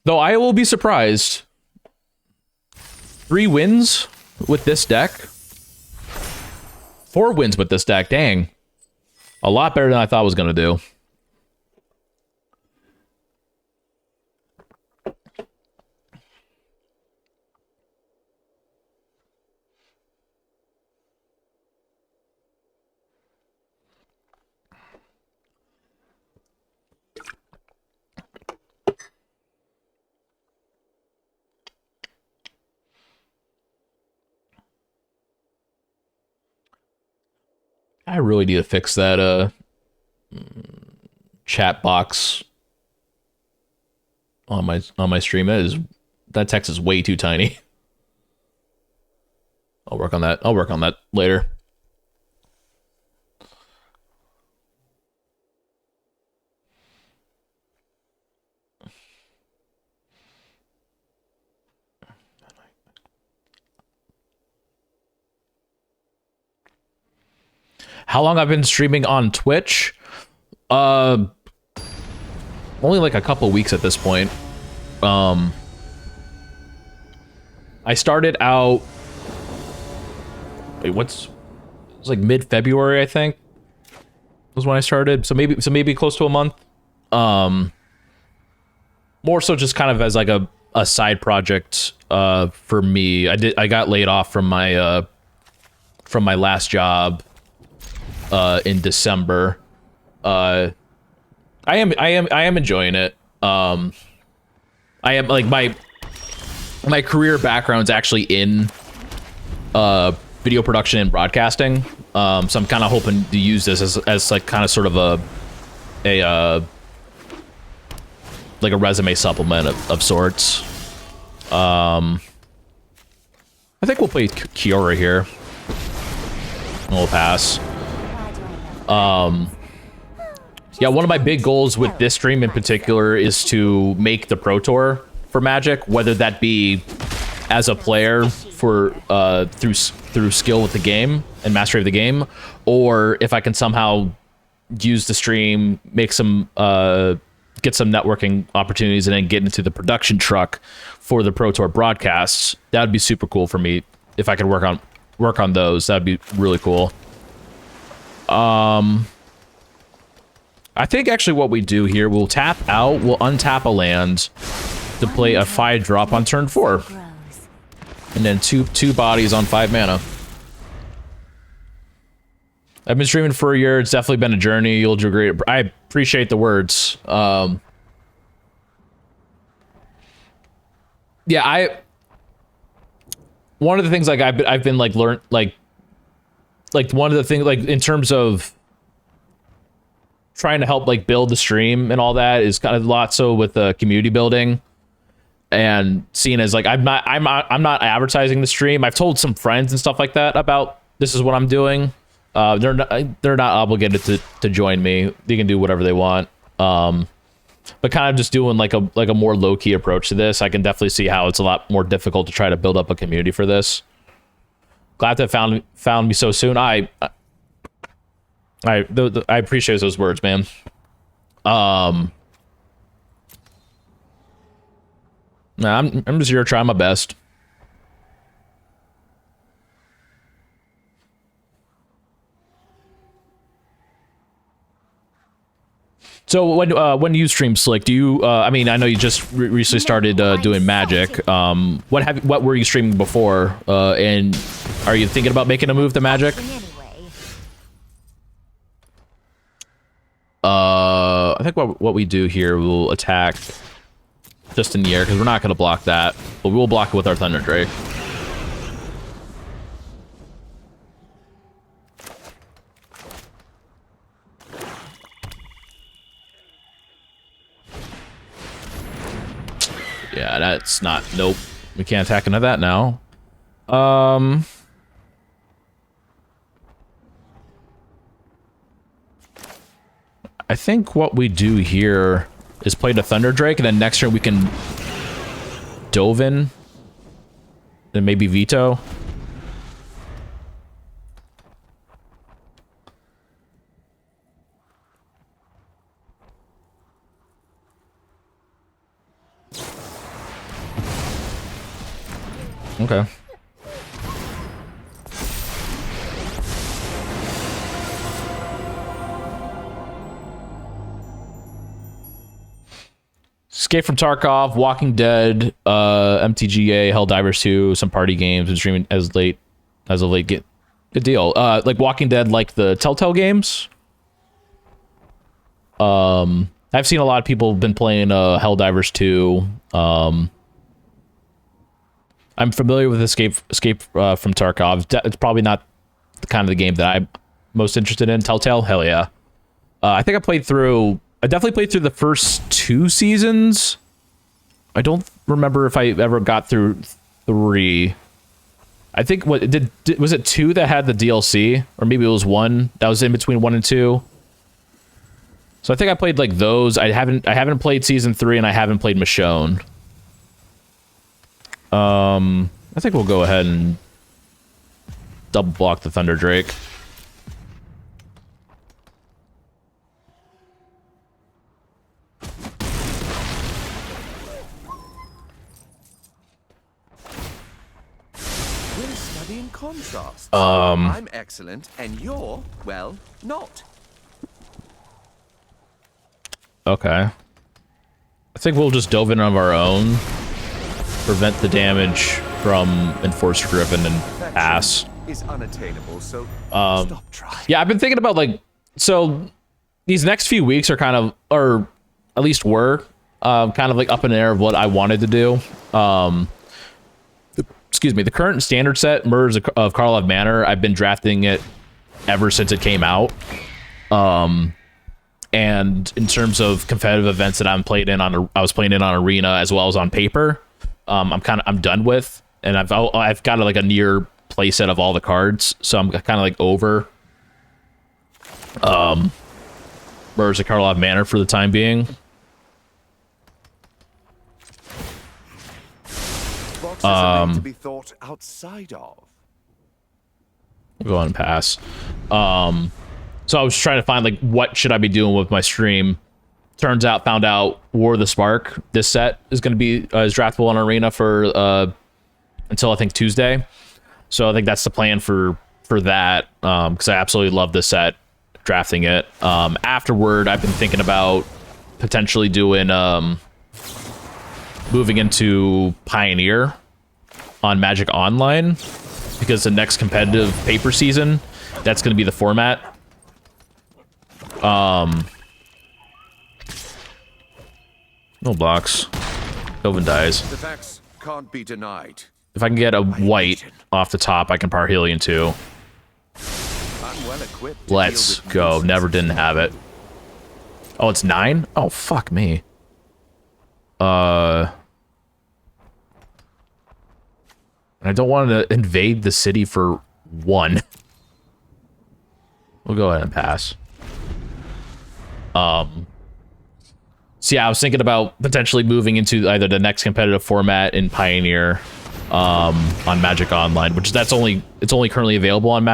Though I will be surprised. 3 wins with this deck. 4 wins with this deck, dang. A lot better than I thought I was going to do. I really need to fix that chat box on my stream. That text is way too tiny. I'll work on that. I'll work on that later. How long I've been streaming on Twitch? Only like a couple weeks at this point. I started out... Wait, it was like mid-February, I think, was when I started. So maybe close to a month. More so just kind of as like a side project for me. I got laid off from my last job in December. I am enjoying it. I am like my career background's actually in video production and broadcasting. So I'm kind of hoping to use this as like kind of sort of a like a resume supplement of sorts. I think we'll play Kiora here. We'll pass. Yeah, one of my big goals with this stream in particular is to make the Pro Tour for Magic, whether that be as a player for through skill with the game and mastery of the game, or if I can somehow use the stream, make some get some networking opportunities, and then get into the production truck for the Pro Tour broadcasts. That would be super cool for me if I could work on those. That'd be really cool. I think actually what we do here, we'll tap out, we'll untap a land to play a 5-drop on turn 4. And then two bodies on 5 mana. I've been streaming for a year. It's definitely been a journey. You'll do great. I appreciate the words. Yeah, one of the things like I've been like learned like one of the things like in terms of trying to help like build the stream and all that is kind of a lot so with community building and seeing as like I'm not advertising the stream. I've told some friends and stuff like that about this is what I'm doing. They're not obligated to join me. They can do whatever they want. But kind of just doing like a more low-key approach to this. I can definitely see how it's a lot more difficult to try to build up a community for this. Glad to have found me so soon. I appreciate those words, man. Nah, I'm just here trying my best. So when you stream, Slick, do you? I mean, I know you just recently started doing Magic. What were you streaming before? And are you thinking about making a move to Magic? I think what we do here, we'll attack just in the air because we're not going to block that, but we will block it with our Thunder Drake. Yeah, that's not... Nope. We can't attack into that now. I think what we do here is play the Thunder Drake, and then next turn we can Dovin, then maybe Veto. Okay. Escape from Tarkov, Walking Dead, MTGA, Helldivers 2, some party games, and streaming as of late. Good deal. Like Walking Dead, like the Telltale games. I've seen a lot of people have been playing Helldivers 2. I'm familiar with Escape from Tarkov. It's probably not the kind of the game that I'm most interested in. Telltale, hell yeah. I think I definitely played through the first 2 seasons. I don't remember if I ever got through 3. I think was it 2 that had the DLC, or maybe it was 1 that was in between 1 and 2. So I think I played like those. I haven't played season 3, and I haven't played Michonne. I think we'll go ahead and double block the Thunder Drake. We're studying contrast. I'm excellent, and you're, well, not. Okay. I think we'll just dove in of our own. Prevent the damage from Enforcer Griffin and pass. Is unattainable, so stop trying. Yeah, I've been thinking about so these next few weeks are kind of, or at least were, kind of like up in the air of what I wanted to do. Excuse me, the current standard set, Murders of Karlov Manor, I've been drafting it ever since it came out. And in terms of competitive events that I was playing in on Arena as well as on paper. I'm done with, and I've got like a near playset of all the cards, so I'm kind of like over Murders of Karlov Manor for the time being. Boxes are made to be thought outside of. We'll go on and pass. So I was trying to find like what should I be doing with my stream. Found out War of the Spark, this set is going to be is draftable on Arena for until I think Tuesday. So I think that's the plan for that, because I absolutely love this set, drafting it. Afterward, I've been thinking about potentially doing moving into Pioneer on Magic Online, because the next competitive paper season, that's going to be the format. No blocks. Dovin dies. The facts can't be denied. If I can get a white off the top, I can Parhelion too. I'm well equipped to Let's deal with go. nuisance. Never didn't have it. Oh, it's 9? Oh, fuck me. I don't want to invade the city for 1. We'll go ahead and pass. So yeah, I was thinking about potentially moving into either the next competitive format in Pioneer, on Magic Online, which it's only currently available on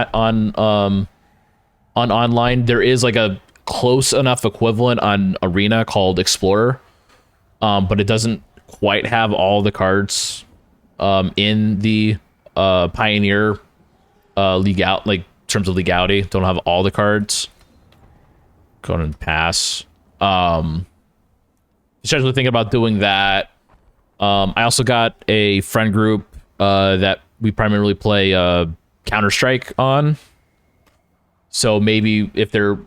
online. There is like a close enough equivalent on Arena called Explorer, but it doesn't quite have all the cards in the Pioneer like terms of legality. Don't have all the cards. Go ahead and pass. Essentially thinking about doing that. I also got a friend group that we primarily play Counter-Strike on. So maybe if they're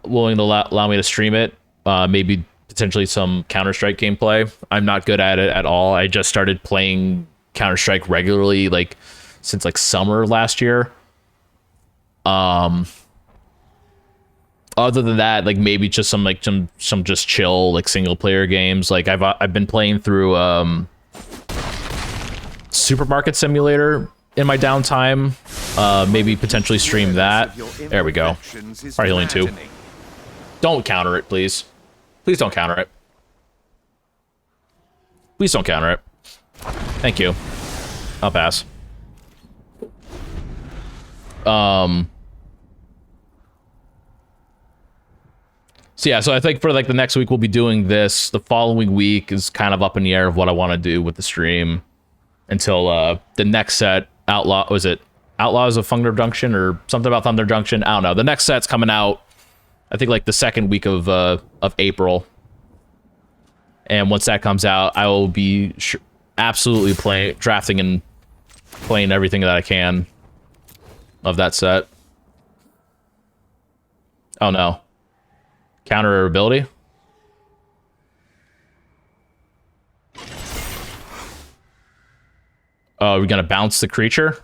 willing to allow me to stream it, maybe potentially some Counter-Strike gameplay. I'm not good at it at all. I just started playing Counter-Strike regularly like since like summer last year. Other than that, like maybe just some just chill like single player games. Like I've been playing through Supermarket Simulator in my downtime. Maybe potentially stream that. There we go. Probably only 2. Don't counter it, please. Please don't counter it. Please don't counter it. Thank you. I'll pass. So yeah, so I think for like the next week we'll be doing this. The following week is kind of up in the air of what I want to do with the stream until the next set, was it Outlaws of Thunder Junction or something about Thunder Junction? I don't know. The next set's coming out, I think like the second week of April. And once that comes out, I will be absolutely drafting and playing everything that I can of that set. Oh no. Counter ability. Oh, we're gonna bounce the creature.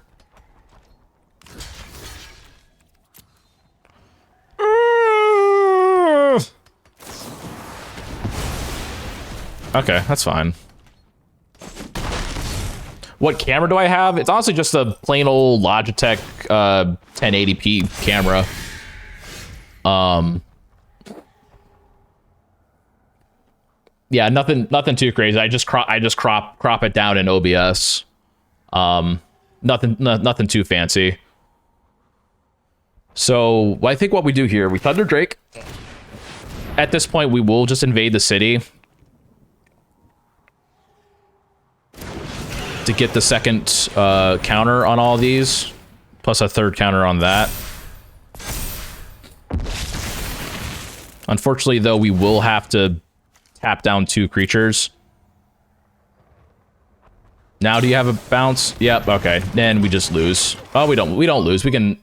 Okay, that's fine. What camera do I have? It's honestly just a plain old Logitech 1080p camera. Yeah, nothing too crazy. I just crop it down in OBS. Nothing too fancy. So I think what we do here, we Thunder Drake. At this point, we will just invade the city to get the second counter on all these, plus a third counter on that. Unfortunately, though, we will have to tap down 2 creatures. Now, do you have a bounce? Yep. Okay. Then we just lose. Oh, we don't lose. We can.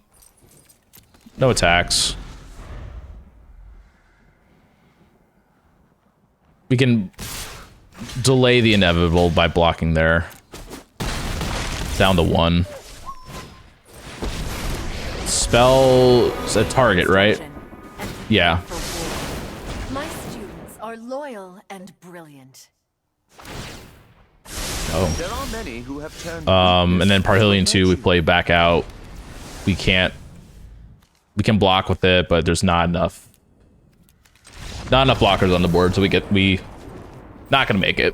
No attacks. We can delay the inevitable by blocking there. Down to 1. Spell's a target, right? Yeah. My students are loyal and brilliant. Oh. There are many who have turned And then Parhelion 2, we play back out. We can block with it, but there's not enough blockers on the board, so we not gonna make it.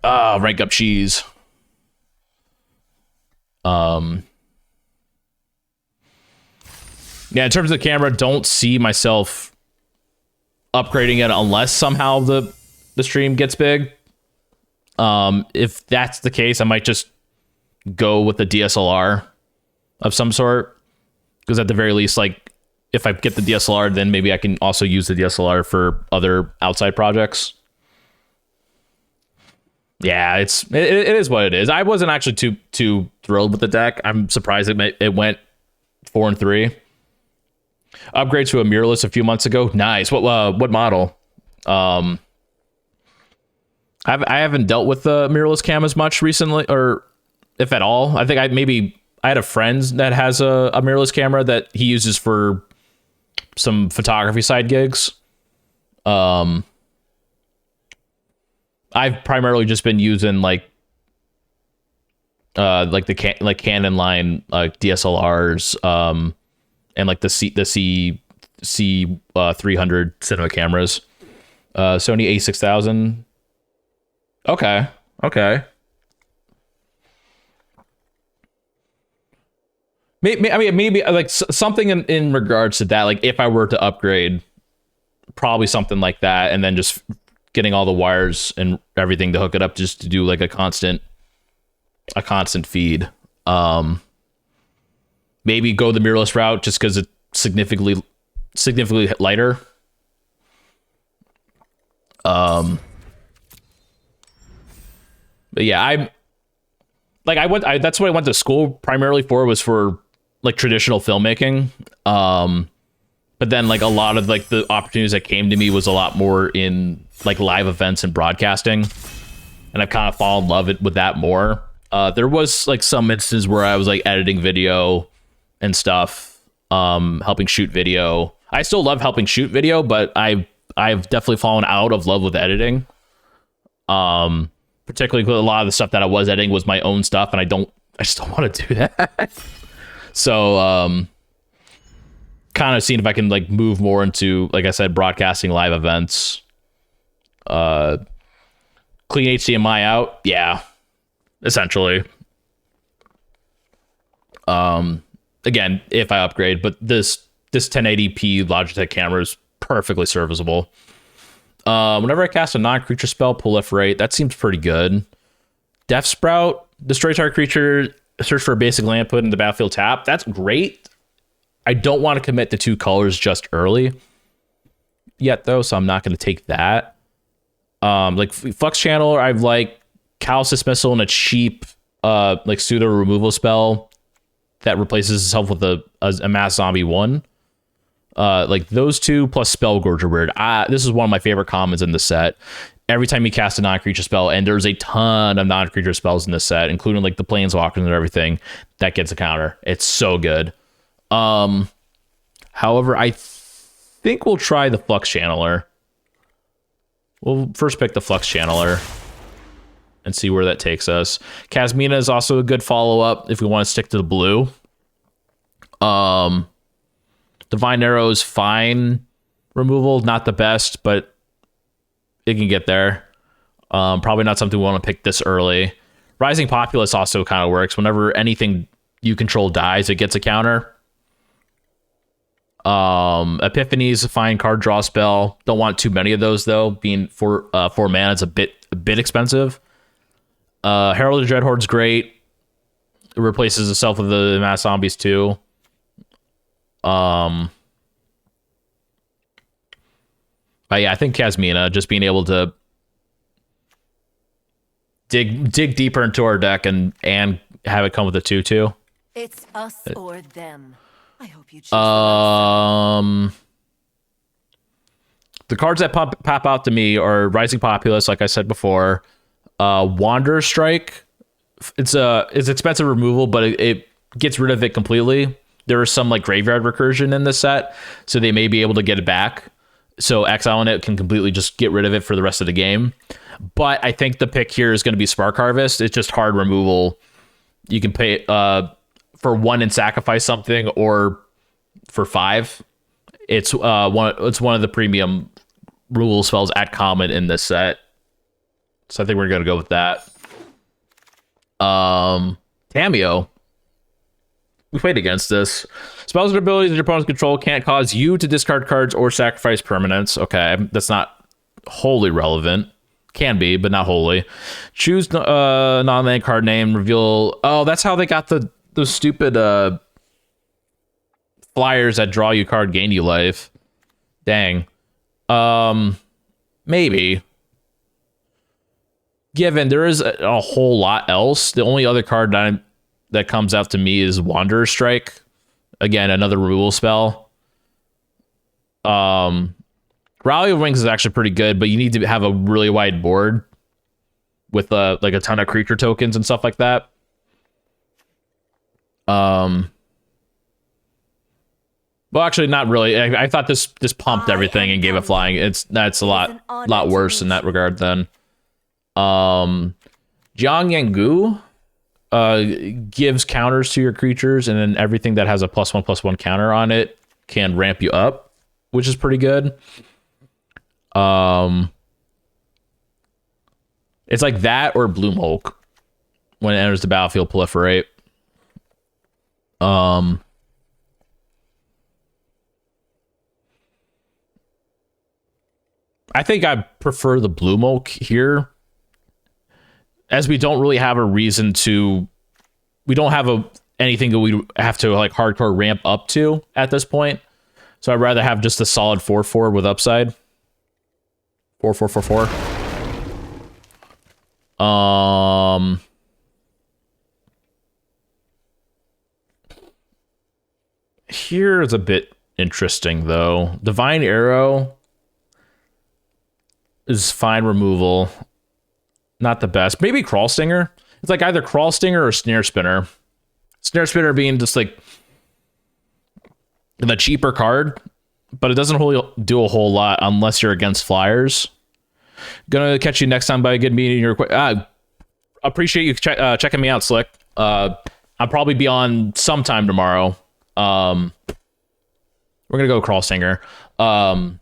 Rank up cheese. Yeah, in terms of the camera, don't see myself upgrading it unless somehow the stream gets big. If that's the case, I might just go with the DSLR of some sort, because at the very least, like, if I get the DSLR, then maybe I can also use the DSLR for other outside projects. Yeah, it is what it is. I wasn't actually too thrilled with the deck. I'm surprised it went 4 and 3. Upgrade to a mirrorless a few months ago. Nice. What model? I haven't dealt with the mirrorless cam as much recently, or if at all. I think I had a friend that has a mirrorless camera that he uses for some photography side gigs. I've primarily just been using like the Canon line DSLRs, and like the C300 cinema cameras. Sony A6000. Okay. Maybe, I mean, maybe like something in regards to that. Like if I were to upgrade, probably something like that, and then just getting all the wires and everything to hook it up just to do like a constant feed. Maybe go the mirrorless route just because it's significantly lighter. But yeah, that's what I went to school primarily for, was for like traditional filmmaking. But then like a lot of like the opportunities that came to me was a lot more in like live events and broadcasting, and I've kind of fallen in love with that more. There was like some instances where I was like editing video and stuff, helping shoot video. I still love helping shoot video, but I've definitely fallen out of love with editing. Particularly because a lot of the stuff that I was editing was my own stuff, and I just don't want to do that. So, kind of seeing if I can like move more into, like I said, broadcasting live events. Clean HDMI out, yeah, essentially. Again, if I upgrade, but this 1080p Logitech camera is perfectly serviceable. Whenever I cast a non-creature spell, proliferate, that seems pretty good. Death Sprout, destroy target creature, search for a basic land, put in the battlefield tap. That's great. I don't want to commit to 2 colors just early yet, though, so I'm not going to take that. Like Flux Channeler, I've like Callous Dismissal and a cheap like pseudo removal spell that replaces itself with a mass zombie 1. Like those 2 plus Spellgorge are weird. This is one of my favorite commons in the set. Every time you cast a non-creature spell, and there's a ton of non-creature spells in the set, including like the Planeswalkers and everything, that gets a counter. It's so good. However, I think we'll try the Flux Channeler. We'll first pick the Flux Channeler and see where that takes us. Kasmina is also a good follow-up if we want to stick to the blue. Divine Arrow is fine removal, not the best, but it can get there. Probably not something we want to pick this early. Rising Populace also kind of works. Whenever anything you control dies, it gets a counter. Epiphany is a fine card draw spell. Don't want too many of those though. Being 4 mana, it's a bit expensive. Herald of Dreadhoard's great. It replaces itself with the mass zombies too. But yeah, I think Kasmina, just being able to dig deeper into our deck and have it come with a 2/2. It's us or them. I hope you choose the cards that pop out to me are Rising Populace, like I said before. Wanderer Strike. It's expensive removal, but it gets rid of it completely. There is some like graveyard recursion in this set, so they may be able to get it back. So exiling it can completely just get rid of it for the rest of the game. But I think the pick here is going to be Spark Harvest. It's just hard removal. You can pay for 1 and sacrifice something, or for 5. It's one of the premium removal spells at common in this set. So I think we're going to go with that. Tameo. We played against this. Spells and abilities that your opponent's control can't cause you to discard cards or sacrifice permanents. Okay, that's not wholly relevant. Can be, but not wholly. Choose non-land card name. Reveal. Oh, that's how they got those stupid flyers that draw you card, gain you life. Dang. Maybe. Given there is a whole lot else, the only other card that comes out to me is Wanderer Strike. Again, another removal spell. Rally of Wings is actually pretty good, but you need to have a really wide board with like a ton of creature tokens and stuff like that. Well, actually, not really. I thought this pumped everything and gave it flying. That's a lot worse in that regard then. Jiang Yangu gives counters to your creatures, and then everything that has a +1/+1 counter on it can ramp you up, which is pretty good. It's like that or Bloomhulk when it enters the battlefield, proliferate. Um, I think I prefer the blue milk here, as we don't really have a reason to. We don't have anything that we have to like hardcore ramp up to at this point. So I'd rather have just a solid 4/4 with upside. 4/4/4/4. Here's a bit interesting though. Divine Arrow is fine removal. Not the best. Maybe Crawl Stinger. It's like either Crawl Stinger or Snare Spinner. Snare Spinner being just like the cheaper card, but it doesn't really do a whole lot unless you're against flyers. Gonna catch you next time by a good meeting. Appreciate you checking me out, Slick. I'll probably be on sometime tomorrow. We're gonna go Crawl Stinger. I'll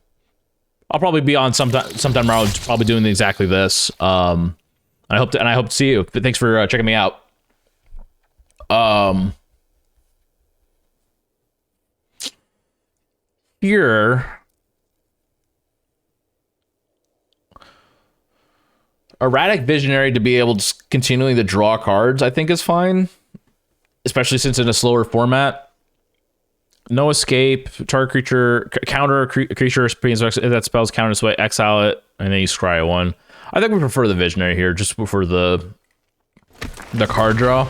probably be on sometime tomorrow, probably doing exactly this. I hope to see you. But thanks for checking me out. Here, Erratic Visionary to be able to continually to draw cards, I think is fine, especially since in a slower format. No escape, target creature, counter a creature that spells counter this way, exile it, and then you scry one. I think we prefer the Visionary here, just for the card draw.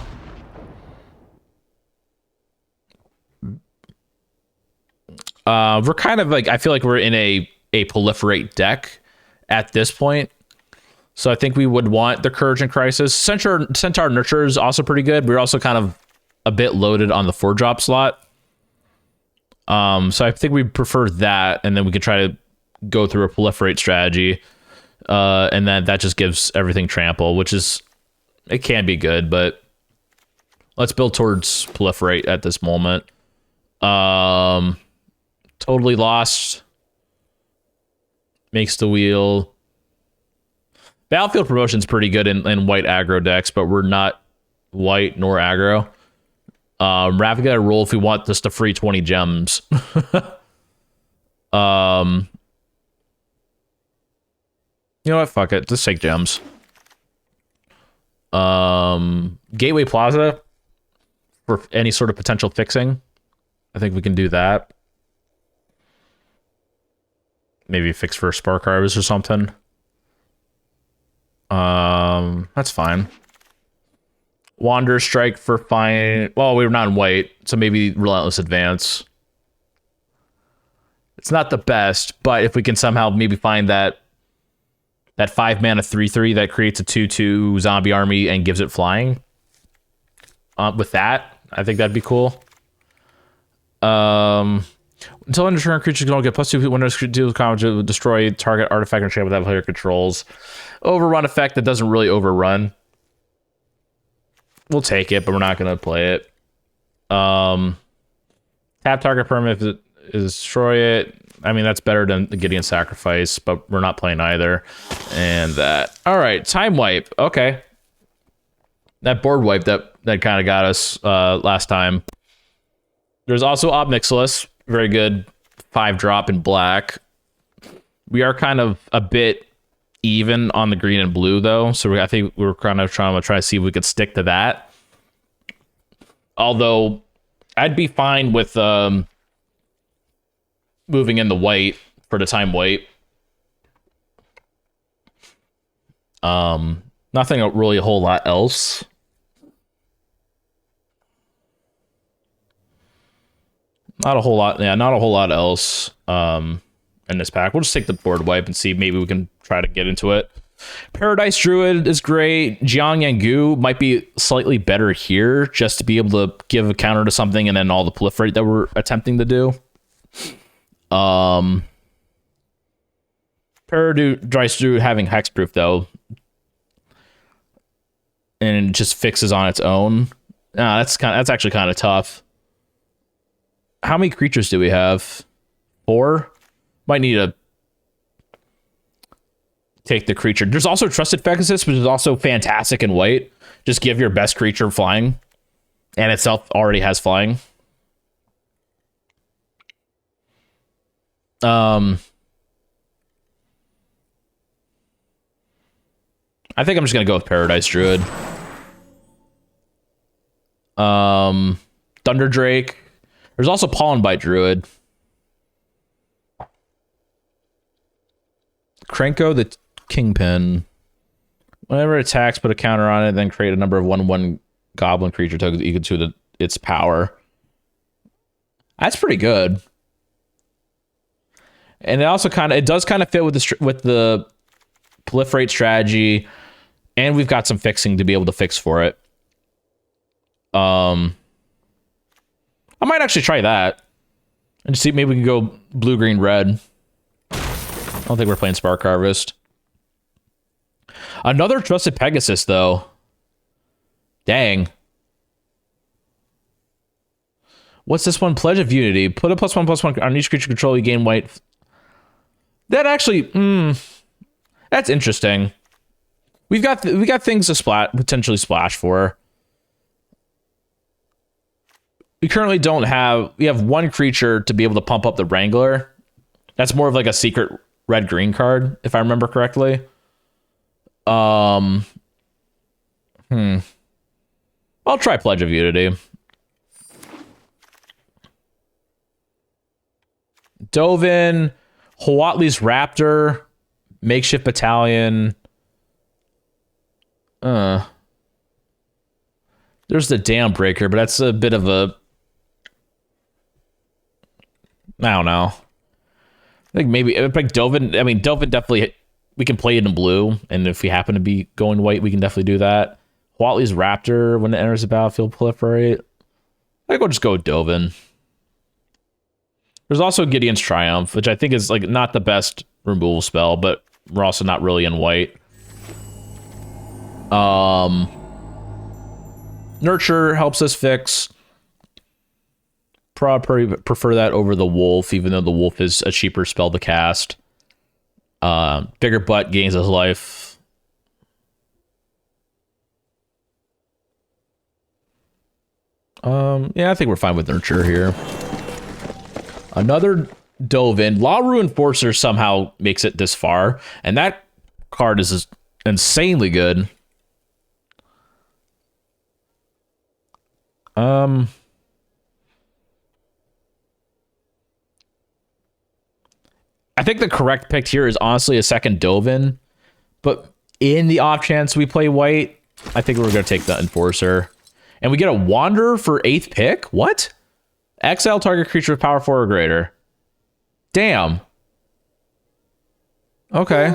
We're kind of like, I feel like we're in a proliferate deck at this point. So I think we would want the Courage and Crisis. Centaur Nurture is also pretty good. We're also kind of a bit loaded on the 4-drop slot. So I think we prefer that, and then we could try to go through a proliferate strategy. And then that just gives everything trample, which is, it can be good, but let's build towards proliferate at this moment. Totally Lost makes the wheel. Battlefield Promotion's pretty good in white aggro decks, but we're not white nor aggro. Rav got a roll if we want just the free 20 gems. You know what? Fuck it. Just take gems. Gateway Plaza for any sort of potential fixing. I think we can do that. Maybe fix for Spark Harvest or something. That's fine. Wander Strike for fine. Well, we're not in white, so maybe Relentless Advance. It's not the best, but if we can somehow maybe find that 5-mana 3/3 that creates a 2/2 zombie army and gives it flying. With that, I think that'd be cool. Until end of turn, creatures can only get +2 when deal with combat to destroy target artifact or champ without player controls. Overrun effect that doesn't really overrun. We'll take it, but we're not gonna play it. Tap target permanent is destroy it. I mean, that's better than the Gideon Sacrifice, but we're not playing either. And that. All right, time wipe. Okay. That board wipe that kind of got us last time. There's also Obnixilis. Very good 5-drop in black. We are kind of a bit even on the green and blue, though. So I think we're kind of trying to see if we could stick to that. Although, I'd be fine with moving in the white for the time wipe. Nothing really a whole lot else. Not a whole lot else in this pack. We'll just take the board wipe and see, maybe we can try to get into it. Paradise Druid is great. Jiang Yangu might be slightly better here, just to be able to give a counter to something and then all the proliferate that we're attempting to do. Paradise Druid having hexproof though, and it just fixes on its own. That's actually kind of tough. How many creatures do we have? 4? Might need to take the creature. There's also Trusted Pegasus, which is also fantastic in white. Just give your best creature flying. and itself already has flying. I think I'm just gonna go with Paradise Druid. Thunder Drake. There's also Pollen Bite Druid. Krenko the Kingpin. Whenever it attacks, put a counter on it, then create a number of 1/1 goblin creature tokens equal to its power. That's pretty good. And it also it does kind of fit with the proliferate strategy, and we've got some fixing to be able to fix for it. I might actually try that and see, maybe we can go blue, green, red. I don't think we're playing Spark Harvest. Another Trusted Pegasus, though. Dang. What's this one? Pledge of Unity. Put a +1/+1 on each creature control. You gain white. That actually, that's interesting. We got things to potentially splash for. We currently don't have. We have one creature to be able to pump up the Wrangler. That's more of like a secret red-green card, if I remember correctly. I'll try Pledge of Unity. Dovin, Huatli's Raptor, Makeshift Battalion. There's the Dam Breaker, but that's a bit of a... I don't know. I think maybe like Dovin. I mean, Dovin definitely, we can play it in blue, and if we happen to be going white, we can definitely do that. Huatli's Raptor, when it enters the battlefield, proliferate. I think we'll just go with Dovin. There's also Gideon's Triumph, which I think is like not the best removal spell, but we're also not really in white. Nurture helps us fix. Probably prefer that over the Wolf, even though the Wolf is a cheaper spell to cast. Bigger Butt gains his life. Yeah, I think we're fine with Nurture here. Another Dovin. Laru Enforcer somehow makes it this far, and that card is insanely good. I think the correct pick here is honestly a second Dovin, but in the off chance we play white, I think we're going to take the Enforcer. And we get a Wanderer for 8th pick? What? Exile target creature with power 4 or greater. Damn. Okay.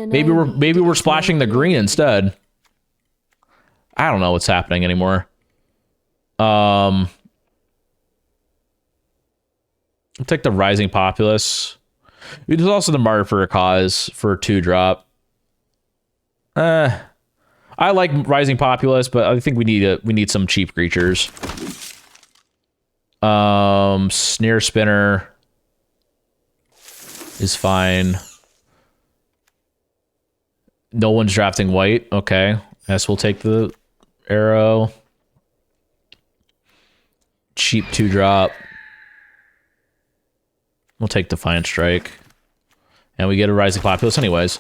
Maybe we're splashing the green instead. I don't know what's happening anymore. I'll take the Rising Populace. There's also the Martyr for a Cause for a 2-drop. I like Rising Populace, but I think we need some cheap creatures. Snare Spinner is fine. No one's drafting white. Okay. Guess we'll take the Arrow. Cheap 2-drop. We'll take Defiant Strike. And we get a Rising Populace anyways.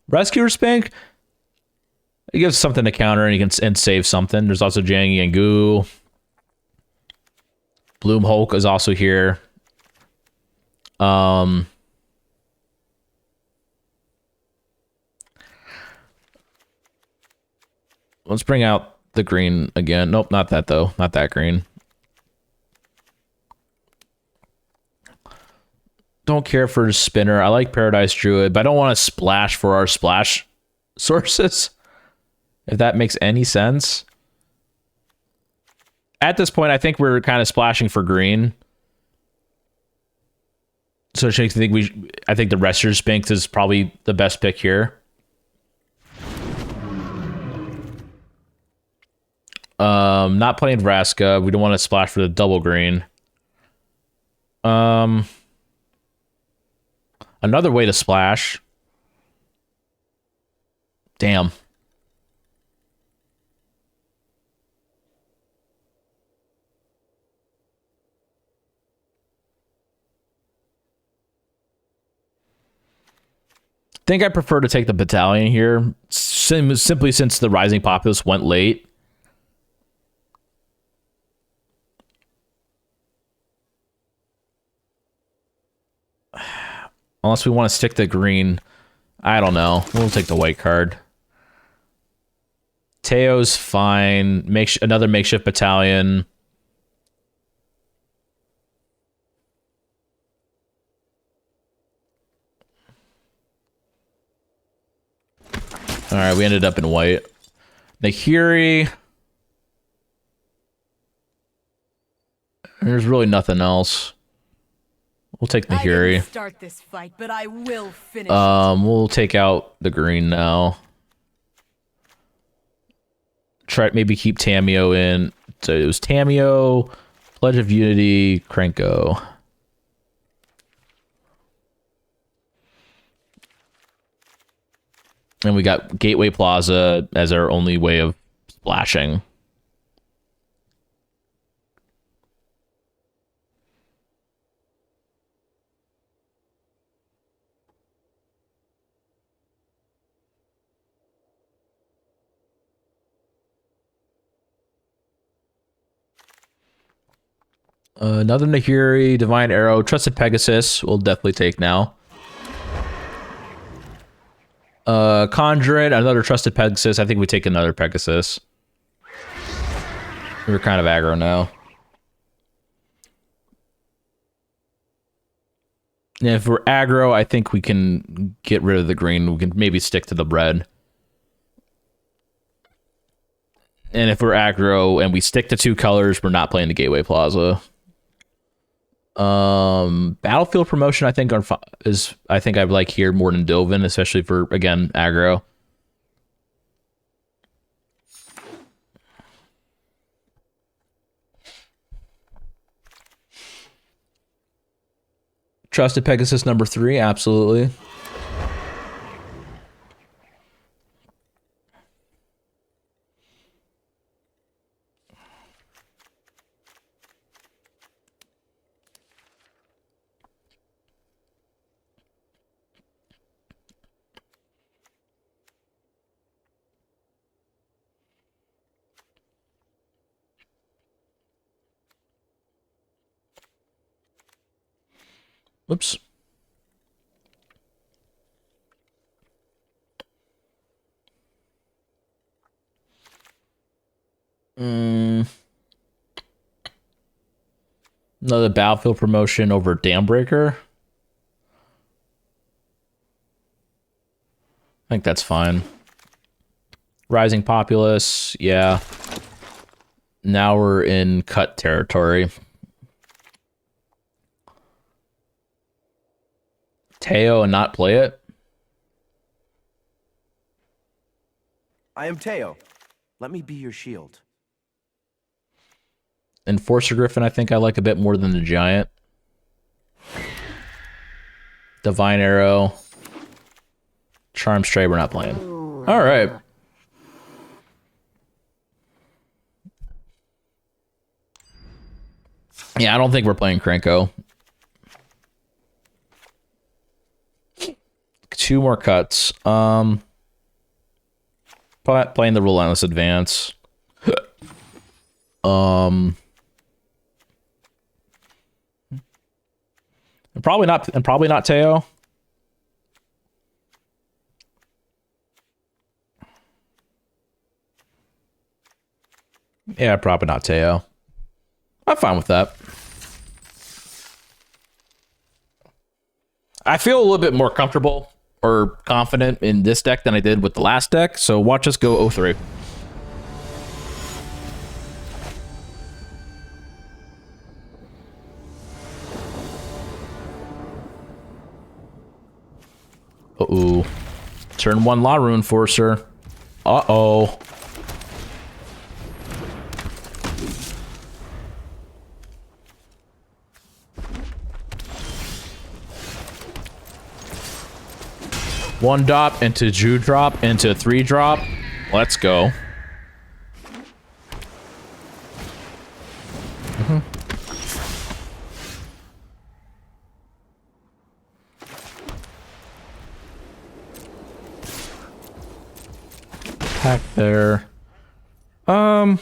Rescuer Spank. It gives something to counter and you can save something. There's also Jang Yangu. Bloom Hulk is also here. Let's bring out the green again. Nope, not that though. Not that green. Don't care for the Spinner. I like Paradise Druid, but I don't want to splash for our splash sources. If that makes any sense. At this point, I think we're kind of splashing for green. So I think the Rescuer Sphinx is probably the best pick here. Not playing Vraska. We don't want to splash for the double green. Another way to splash. Damn. think I prefer to take the battalion here, simply since the Rising Populace went late. Unless we want to stick to green. I don't know. We'll take the white card. Teo's fine. Another makeshift battalion. Alright, we ended up in white. Nahiri. There's really nothing else. We'll take Nahiri. I didn't start this fight, but I will finish it. We'll take out the green now. Try maybe keep Tamio in. So it was Tamio, Pledge of Unity, Krenko. And we got Gateway Plaza as our only way of splashing. Another Nahiri, Divine Arrow, Trusted Pegasus. We'll definitely take now. Conjurate, another Trusted Pegasus. I think we take another Pegasus. We're kind of aggro now. And if we're aggro, I think we can get rid of the green. We can maybe stick to the red. And if we're aggro and we stick to 2 colors, we're not playing the Gateway Plaza. Battlefield Promotion I think I'd like here more than Dovin, especially for, again, aggro. Trusted Pegasus number 3, absolutely. Whoops. Another Battlefield Promotion over Dambreaker. I think that's fine. Rising Populace, yeah. Now we're in cut territory. Teo and not play it? I am Teo. Let me be your shield. Enforcer Griffin, I think I like a bit more than the Giant. Divine Arrow. Charm Stray, we're not playing. Alright. Yeah, I don't think we're playing Krenko. 2 more cuts. Playing the Relentless Advance. And probably not Teo. Yeah, probably not Teo. I'm fine with that. I feel a little bit more comfortable or confident in this deck than I did with the last deck, so watch us go 0-3. Uh-oh. Turn 1 La Rune Forcer. Uh-oh. One drop into 2 drop into 3 drop. Let's go. Attack there. We'll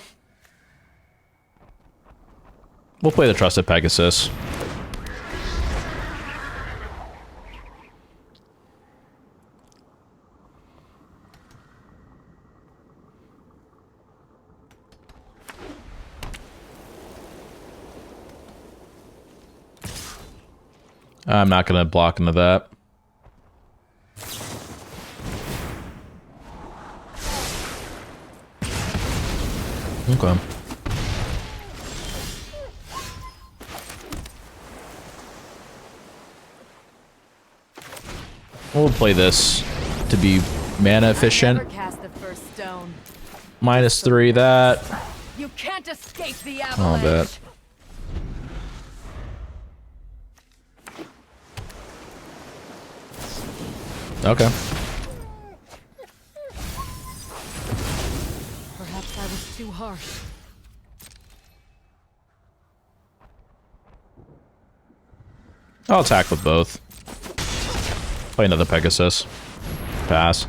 play the Trusted Pegasus. I'm not gonna block into that. Okay. We'll play this to be mana efficient. Never cast the first stone. -3 that. You can't escape the I'll avalanche. bet. Okay. Perhaps I was too harsh. I'll attack with both. Play another Pegasus. Pass.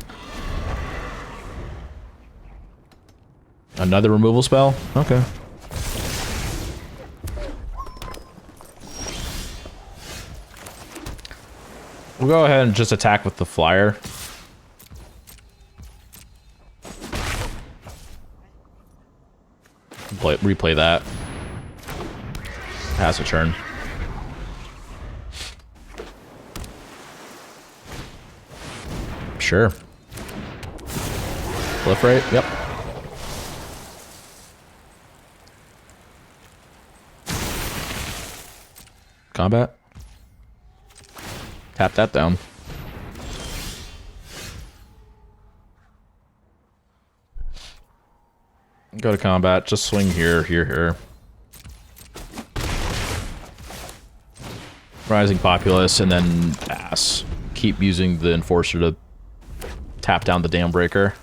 Another removal spell? Okay. We'll go ahead and just attack with the flyer. Replay that. Pass a turn. Sure. Proliferate? Yep. Combat? Tap that down. Go to combat. Just swing here, here, here. Rising Populace, and then pass. Keep using the Enforcer to tap down the Dam Breaker.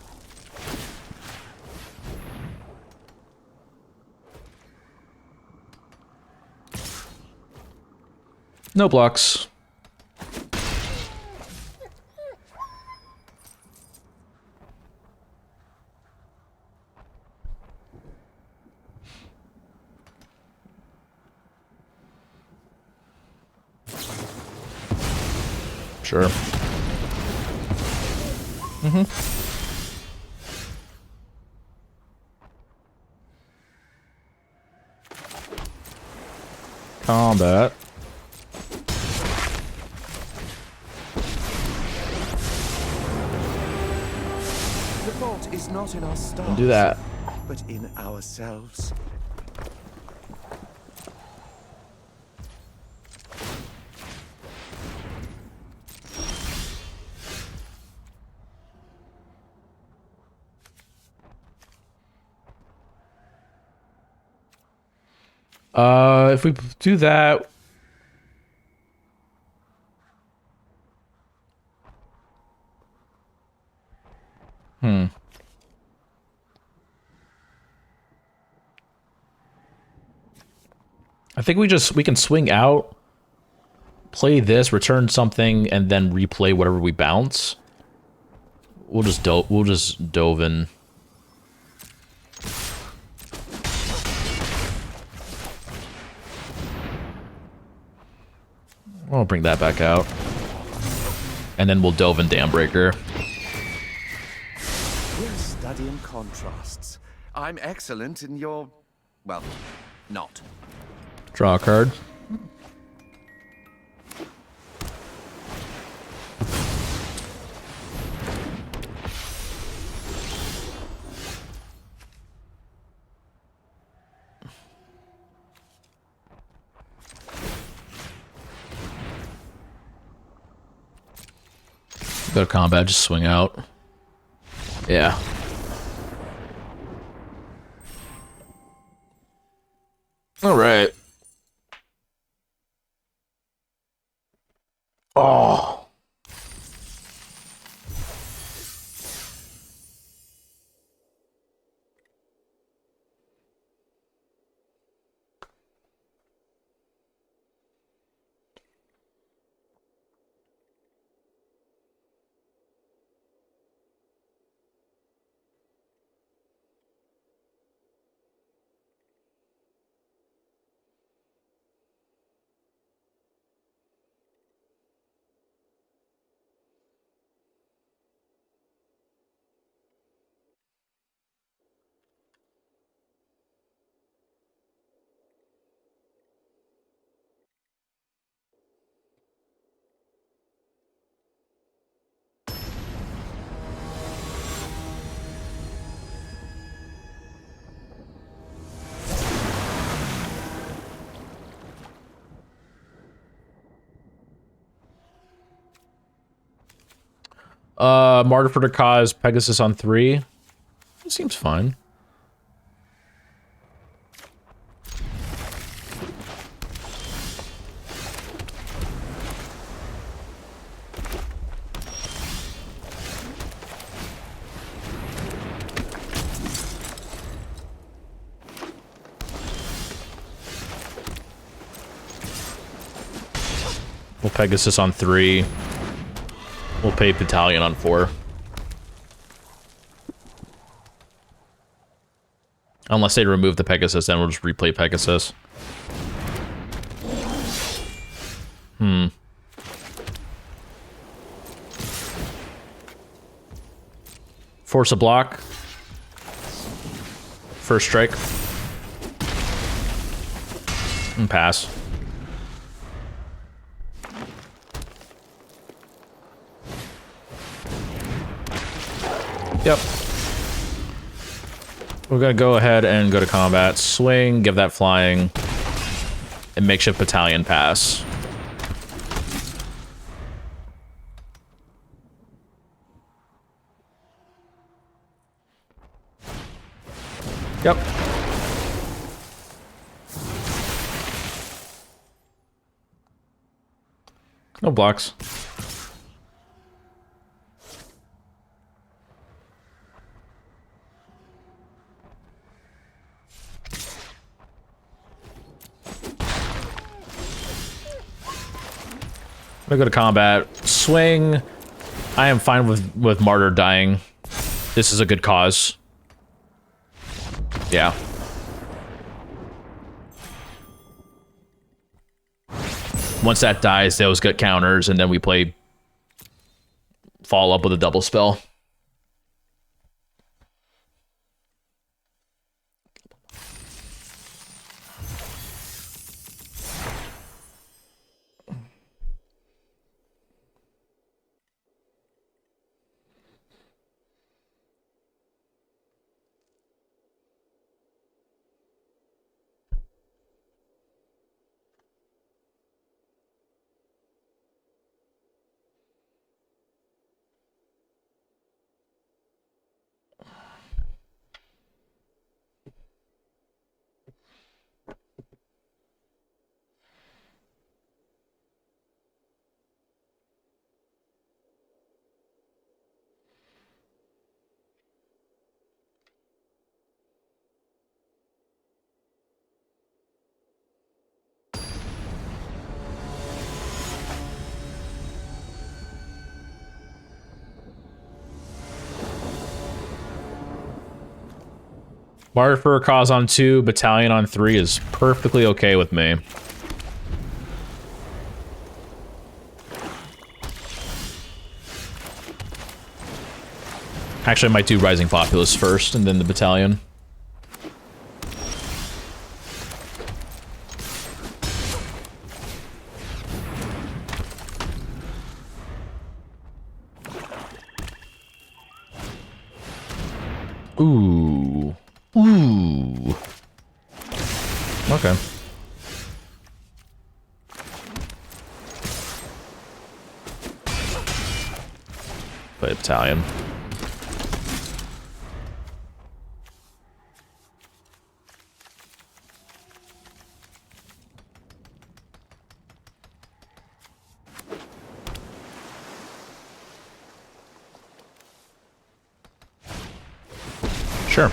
No blocks. Sure. Mm-hmm. Combat. The fault is not in our stars, Do that. but in ourselves. If we do that, I think we can swing out, play this, return something, and then replay whatever we bounce. We'll just dove in. I'll bring that back out. And then we'll delve in Dam Breaker. We're studying contrasts. I'm excellent and you're, well, not. Draw a card. Go to combat, just swing out. Yeah. All right. Oh. Martyr for the Cause, Pegasus on 3. It seems fine. We'll Pegasus on 3. We'll pay Battalion on 4. Unless they remove the Pegasus, then we'll just replay Pegasus. Force a block. First strike. And pass. Yep. We're gonna go ahead and go to combat. Swing, give that flying, and makeshift battalion pass. Yep. No blocks. I'm gonna go to combat. Swing. I am fine with Martyr dying. This is a good cause. Yeah. Once that dies, those get counters, and then we play follow up with a double spell. Martyr for a Cause on 2, Battalion on 3 is perfectly okay with me. Actually, I might do Rising Populace first, and then the Battalion. Ooh. Ooh. Okay. Play Battalion. Sure.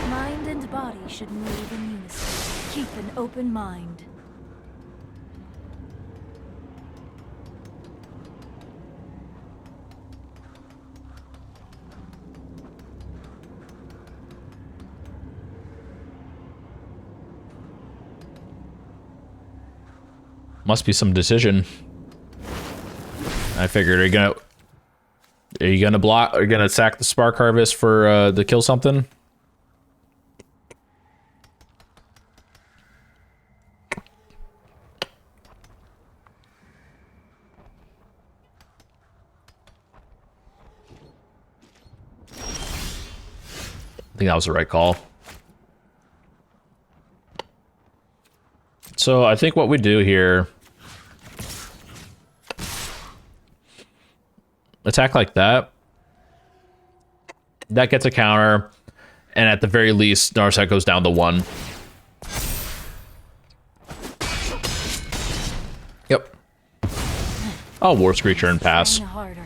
Mind and body should move in unison. Keep an open mind. Must be some decision. I figured, are you gonna block? Are you gonna sack the Spark Harvest for to kill something? I think that was the right call. So I think what we do here attack like that. That gets a counter, and at the very least, Narset goes down to 1. Yep. Oh, War Screecher and pass. Trying harder.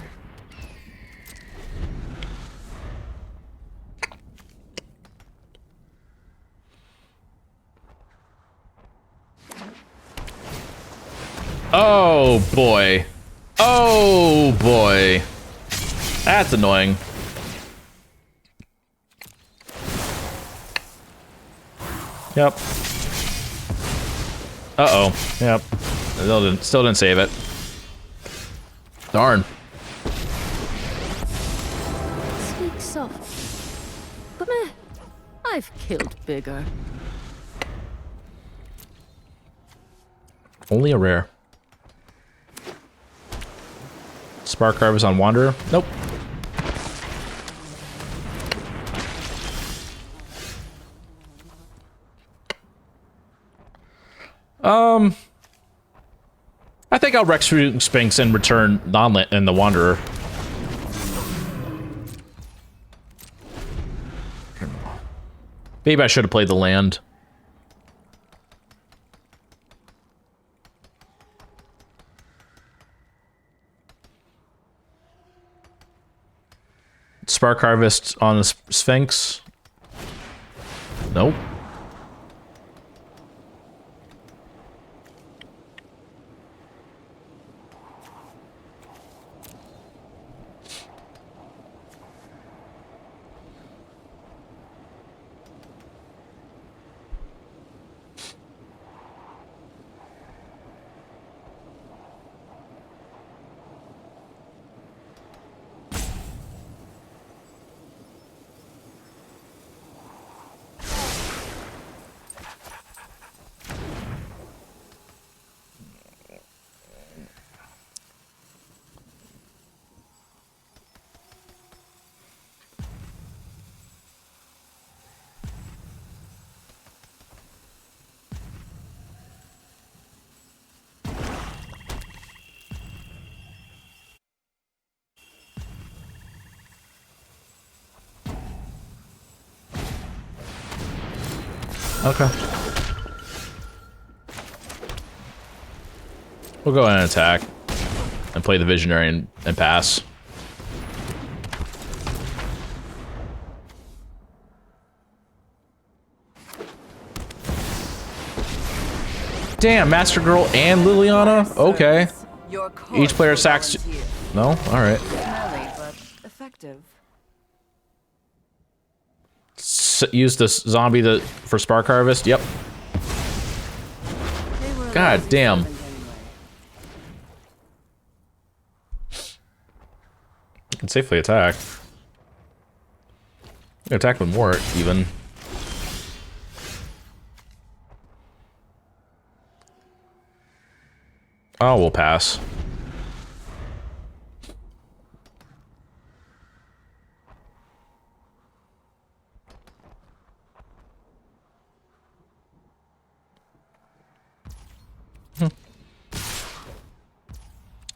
Oh boy. Oh boy. That's annoying. Yep. Uh-oh. Yep. Still didn't save it. Darn. Speak softly. But meh, I've killed bigger. Only a rare. Spark Harvest on Wanderer? Nope. I think I'll Rex Sphinx and return non-land and the Wanderer. Maybe I should have played the land. Spark Harvest on the Sphinx. Nope. Okay. We'll go ahead and attack. And play the Visionary and pass. Damn, Master Girl and Liliana? Okay. Each player sacks... No? Alright. Smelly, but effective. Use this zombie for Spark Harvest? Yep. God damn. You can safely attack. You can attack with more, even. Oh, we'll pass.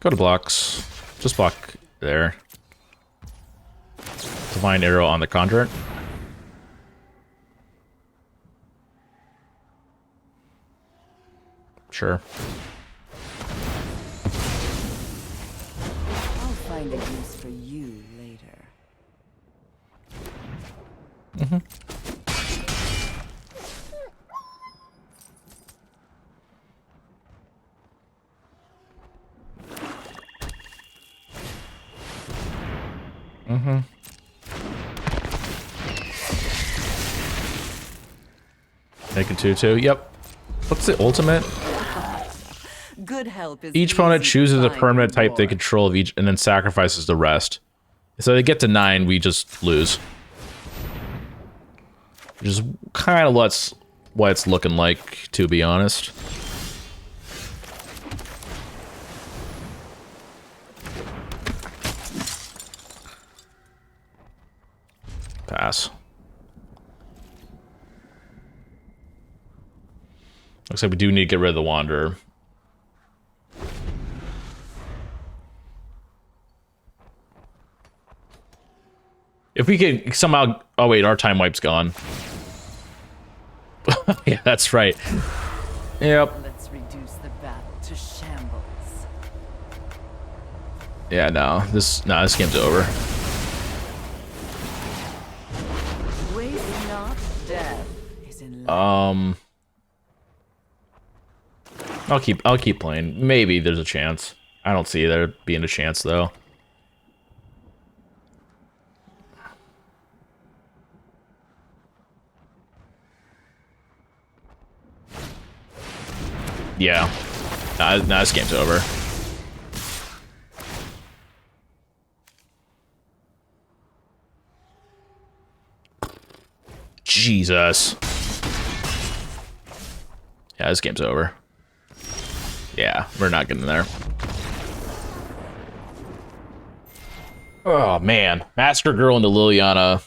Go to blocks. Just block there. Divine Arrow on the Conjurant. Sure. I'll find a use for you later. Mm-hmm. Mm-hmm. Make it 2/2. Yep. What's the ultimate? Good help is Each opponent easy to chooses a find permanent type they reward. control of each and then sacrifices the rest. So they get to 9, we just lose. Which is kind of what it's looking like, to be honest. Pass. Looks like we do need to get rid of the Wanderer. If we could somehow... Oh, wait, our time wipe's gone. Yeah, that's right. Yep. Let's reduce the battle to shambles. Yeah, no. This game's over. Waste not death is in life. I'll keep playing. Maybe there's a chance. I don't see there being a chance, though. Yeah. Nah, this game's over. Jesus. Yeah, this game's over. Yeah, we're not getting there. Oh, man. Massacre Girl into Liliana.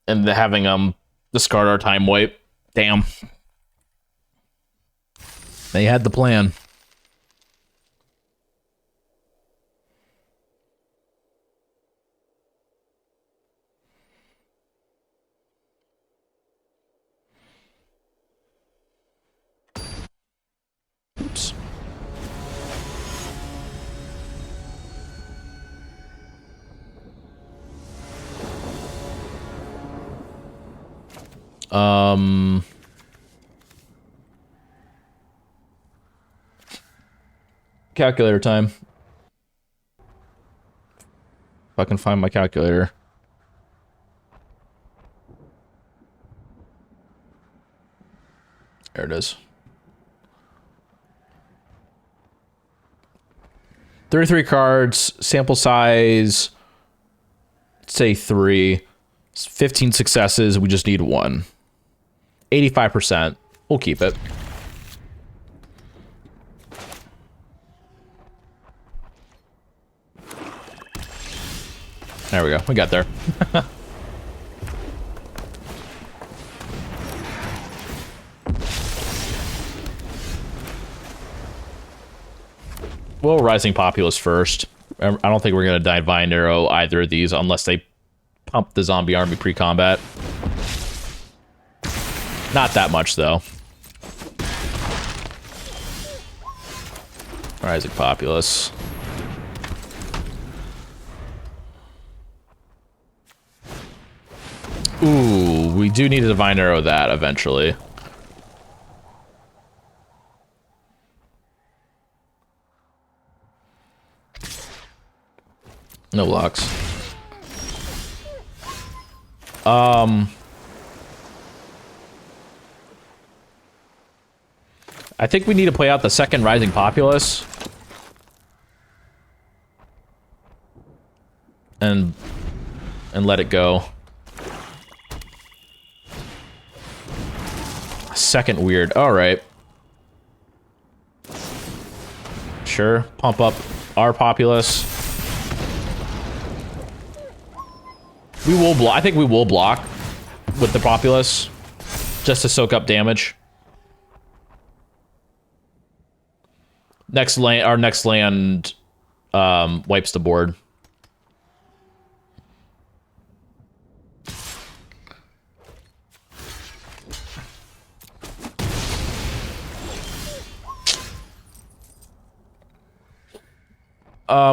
And having discard our time wipe. Damn. They had the plan. Oops. Calculator time. If I can find my calculator. There it is. 33 cards, sample size, say 3. 15 successes, we just need 1. 85%. We'll keep it. There we go. We got there. Well, Rising Populace first. I don't think we're going to Divine Arrow either of these unless they pump the zombie army pre-combat. Not that much, though. Rising Populace. Ooh, we do need a Divine Arrow that eventually. No blocks. I think we need to play out the second Rising Populace. And let it go. Second weird. Alright. Sure. Pump up our Populace. We will block. I think we will block with the Populace. Just to soak up damage. Next land, our next land wipes the board.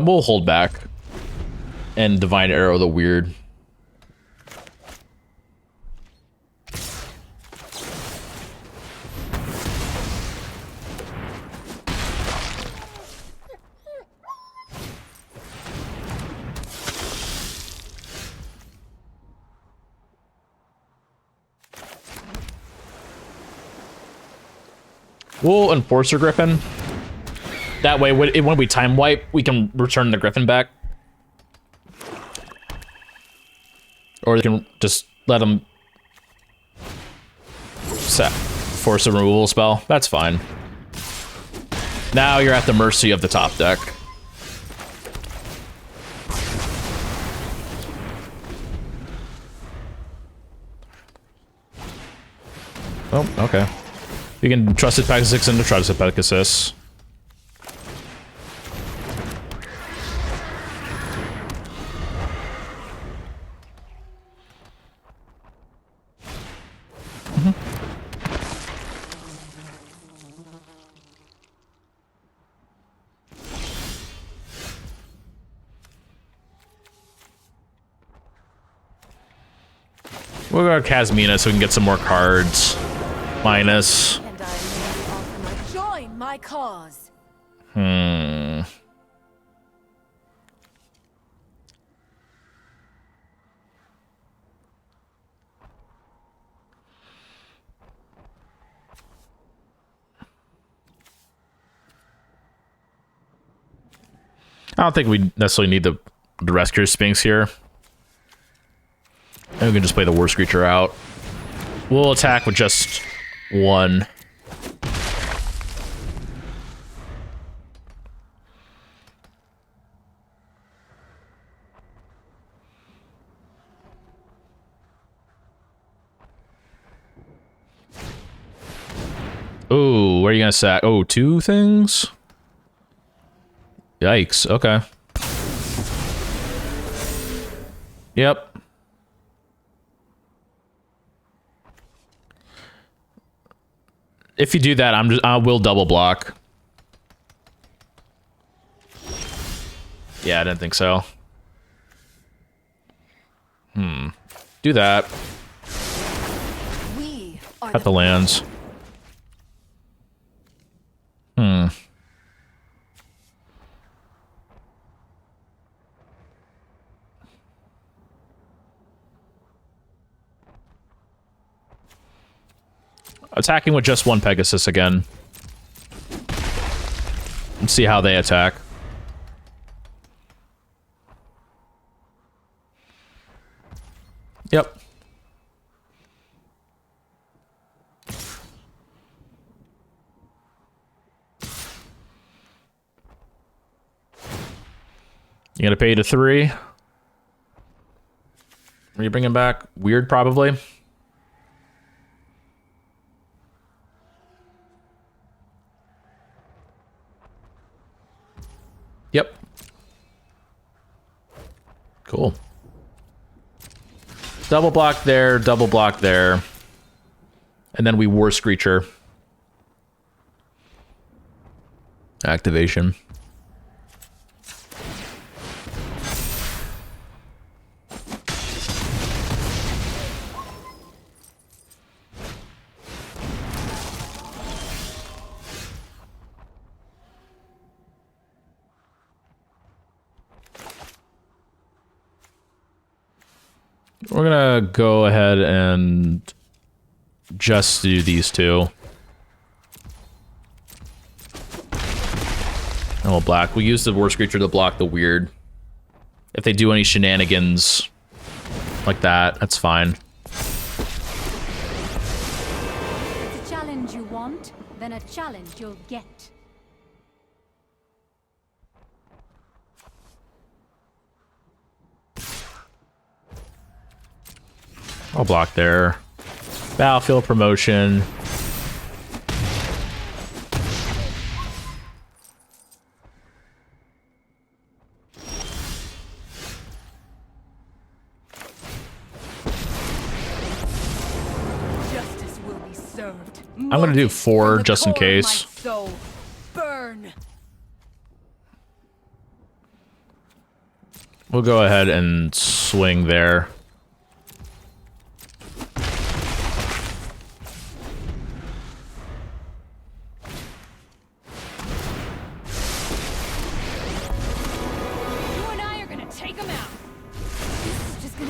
We'll hold back and Divine Arrow the weird. We'll Enforcer Griffin. That way, when we time wipe, we can return the Griffin back. Or we can just let him force a removal spell. That's fine. Now you're at the mercy of the top deck. Oh, okay. You can Trusted Pegasus into Trusted Pegasus. We'll go to Casmina so we can get some more cards. Minus. And I merely offer my join my cause. I don't think we necessarily need the Rescue Sphinx here. And we can just play the Worst Creature out. We'll attack with just one. Ooh, where are you gonna sack? Oh, 2 things? Yikes, okay. Yep. If you do that, I will double block. Yeah, I didn't think so. Do that. We are Cut the lands. Attacking with just one Pegasus again. And see how they attack. Yep. You gonna pay to 3? Are you bringing back Weird, probably? Yep. Cool. Double block there, double block there. And then we War Screecher. Activation. We're gonna go ahead and just do these 2. And we'll black. We'll use the Worst Creature to block the Weird. If they do any shenanigans like that, that's fine. If it's a challenge you want, then a challenge you'll get. I'll block there. Battlefield promotion. Justice will be served. I'm gonna do 4 just in case. Burn. We'll go ahead and swing there.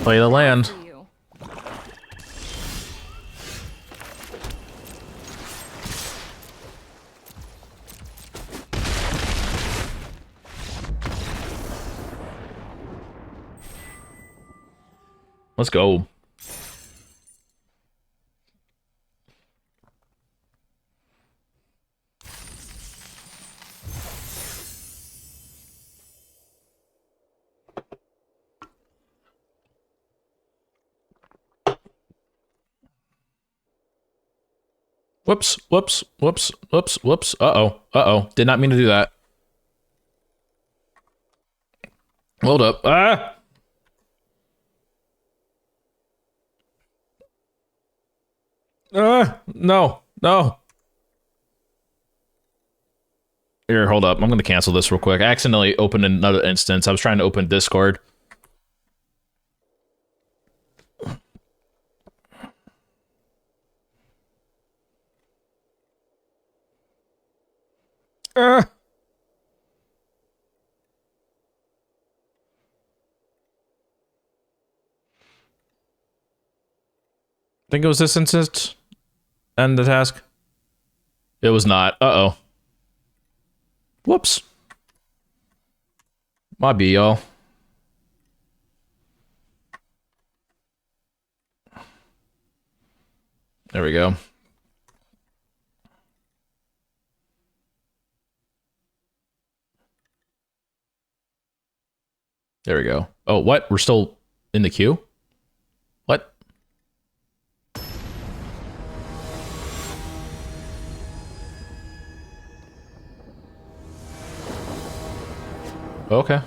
Play the land. Let's go. Whoops, whoops, whoops, whoops, whoops. Uh-oh, uh-oh. Did not mean to do that. Hold up. Ah! No, no. Here, hold up. I'm going to cancel this real quick. I accidentally opened another instance. I was trying to open Discord. Think it was this instant? End the task? It was not. Uh-oh. Whoops. Might be, y'all. There we go. There we go. Oh, what? We're still in the queue? What? Okay.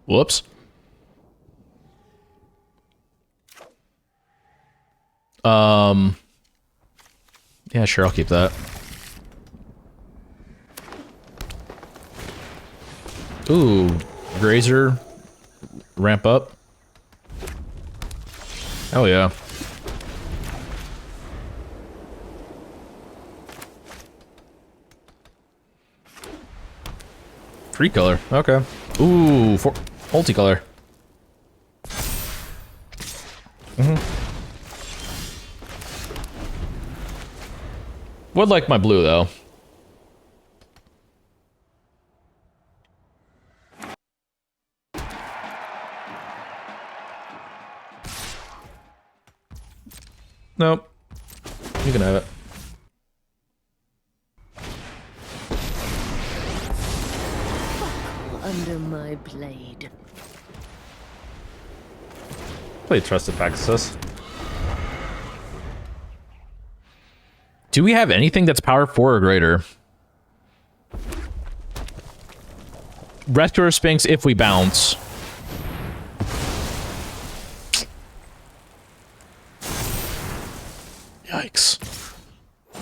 Whoops. Yeah, sure, I'll keep that. Ooh, Grazer, ramp up. Hell yeah. Free color, okay. Ooh, multicolor. Would like my blue though. Nope. You can have it. Under my blade. Play Trusted Pegasus. Do we have anything that's power 4 or greater? Rescuer Sphinx if we bounce. Yikes.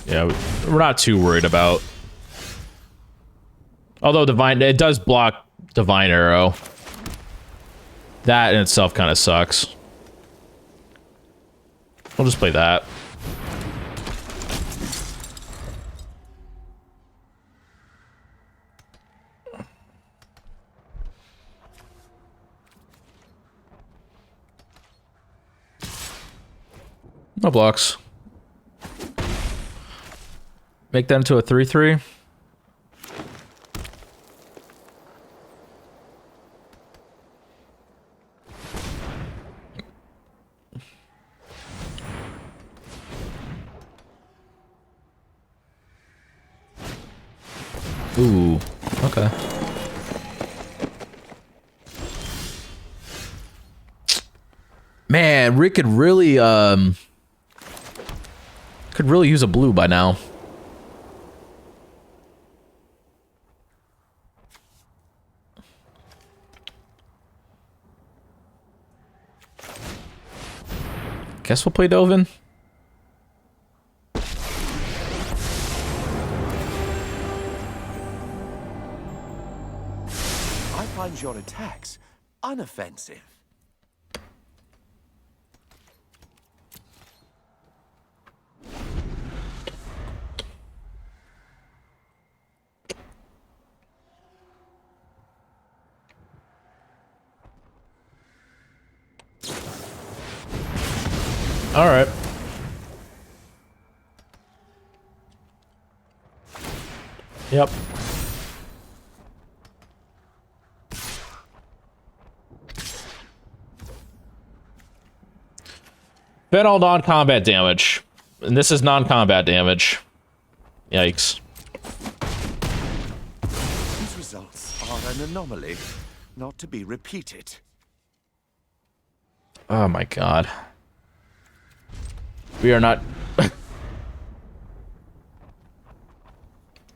Yeah, we're not too worried about. Although Divine, it does block Divine Arrow. That in itself kind of sucks. We'll just play that. No blocks. Make them to a 3/3. Ooh, okay. Man, Rick could really use a blue by now. Guess we'll play Dovin. I find your attacks unoffensive. All right. Yep. Bet all non-combat damage. And this is non-combat damage. Yikes. These results are an anomaly, not to be repeated. Oh my god. We are not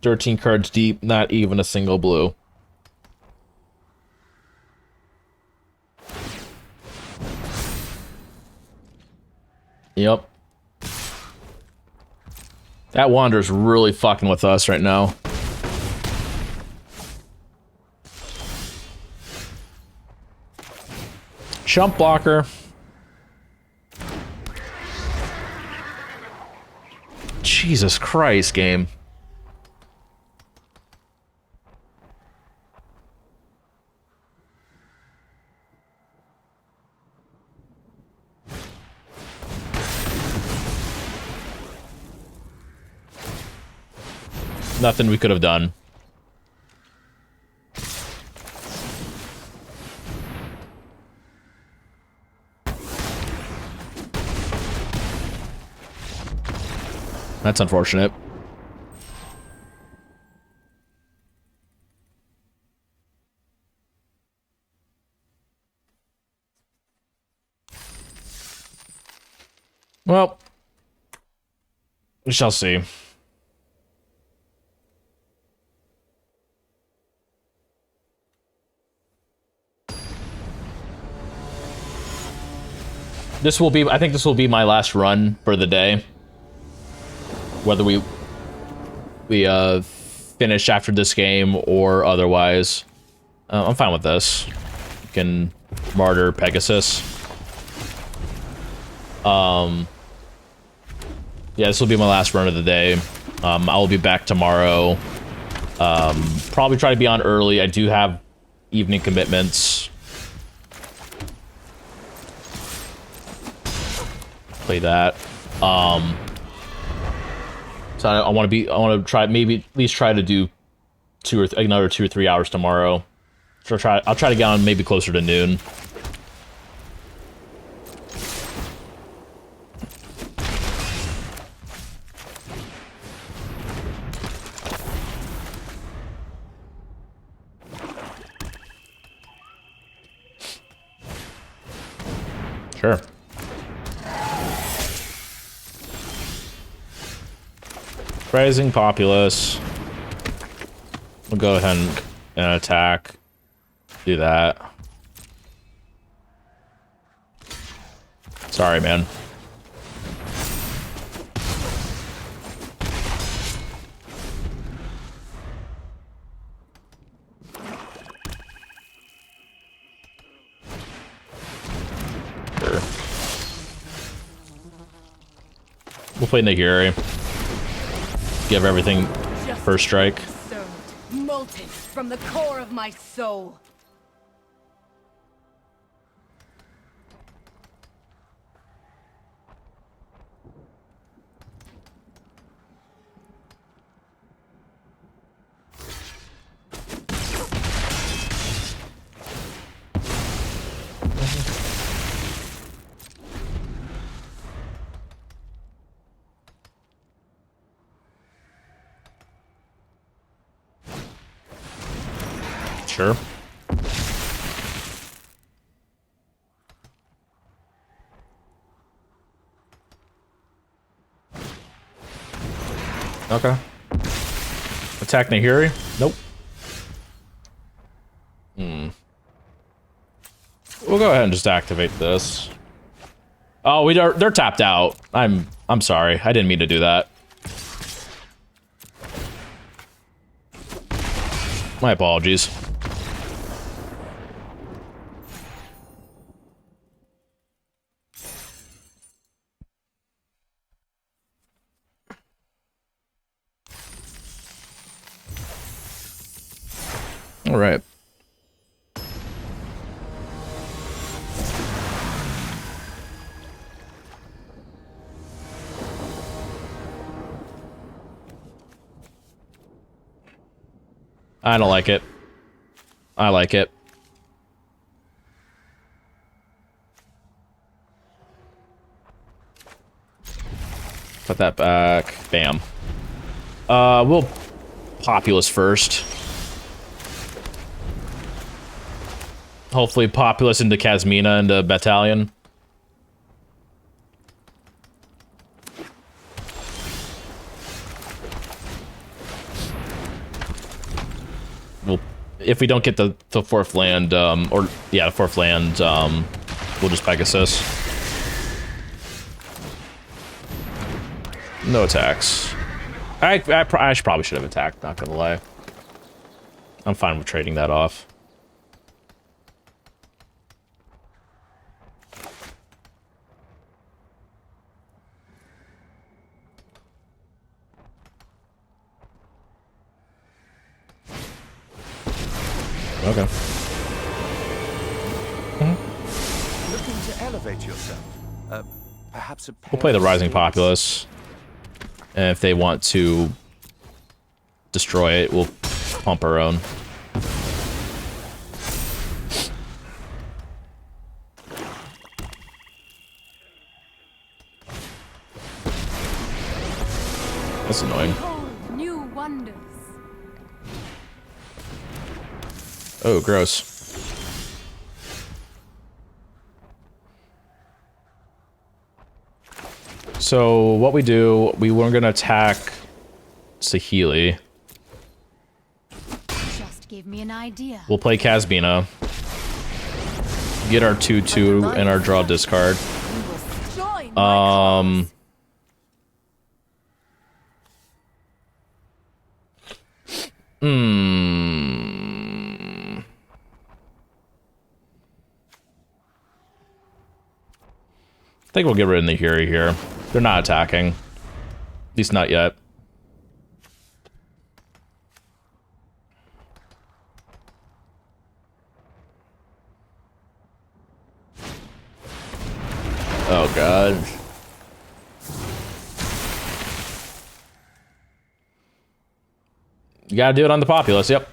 13 cards deep, not even a single blue. Yep. That Wander's really fucking with us right now. Chump blocker. Jesus Christ, game. Nothing we could have done. That's unfortunate. Well, we shall see. This will be, I think this will be my last run for the day. Whether we finish after this game or otherwise. I'm fine with this. You can martyr Pegasus. Yeah, this will be my last run of the day. I will be back tomorrow. Probably try to be on early. I do have evening commitments. Play that. So I want to try, maybe at least try to do another 2 or 3 hours tomorrow. So I'll try to get on maybe closer to noon. Sure. Rising populace. We'll go ahead and attack. Do that. Sorry, man. Sure. We'll play Nagiri. Give everything first strike. Molten from the core of my soul. Sure. Okay. Attack Nahiri? Nope. We'll go ahead and just activate this. Oh, they're tapped out. I'm sorry. I didn't mean to do that. My apologies. All right. I don't like it. I like it. Put that back. Bam. We'll populace first. Hopefully populace into Kasmina into Battalion. Well, if we don't get the fourth land, the fourth land, we'll just Pegasus. No attacks. I probably should have attacked, not gonna lie. I'm fine with trading that off. Okay. Looking to elevate yourself. Perhaps a We'll play the Rising Populace. And if they want to destroy it. We'll pump our own. That's annoying. Behold new wonders. Oh, gross. So what we do, we were gonna attack Saheeli. Just give me an idea. We'll play Casbina. Get our 2/2 and our draw discard. Join my cause. I think we'll get rid of the Hiri here. They're not attacking. At least not yet. Oh god. You gotta do it on the populace, yep.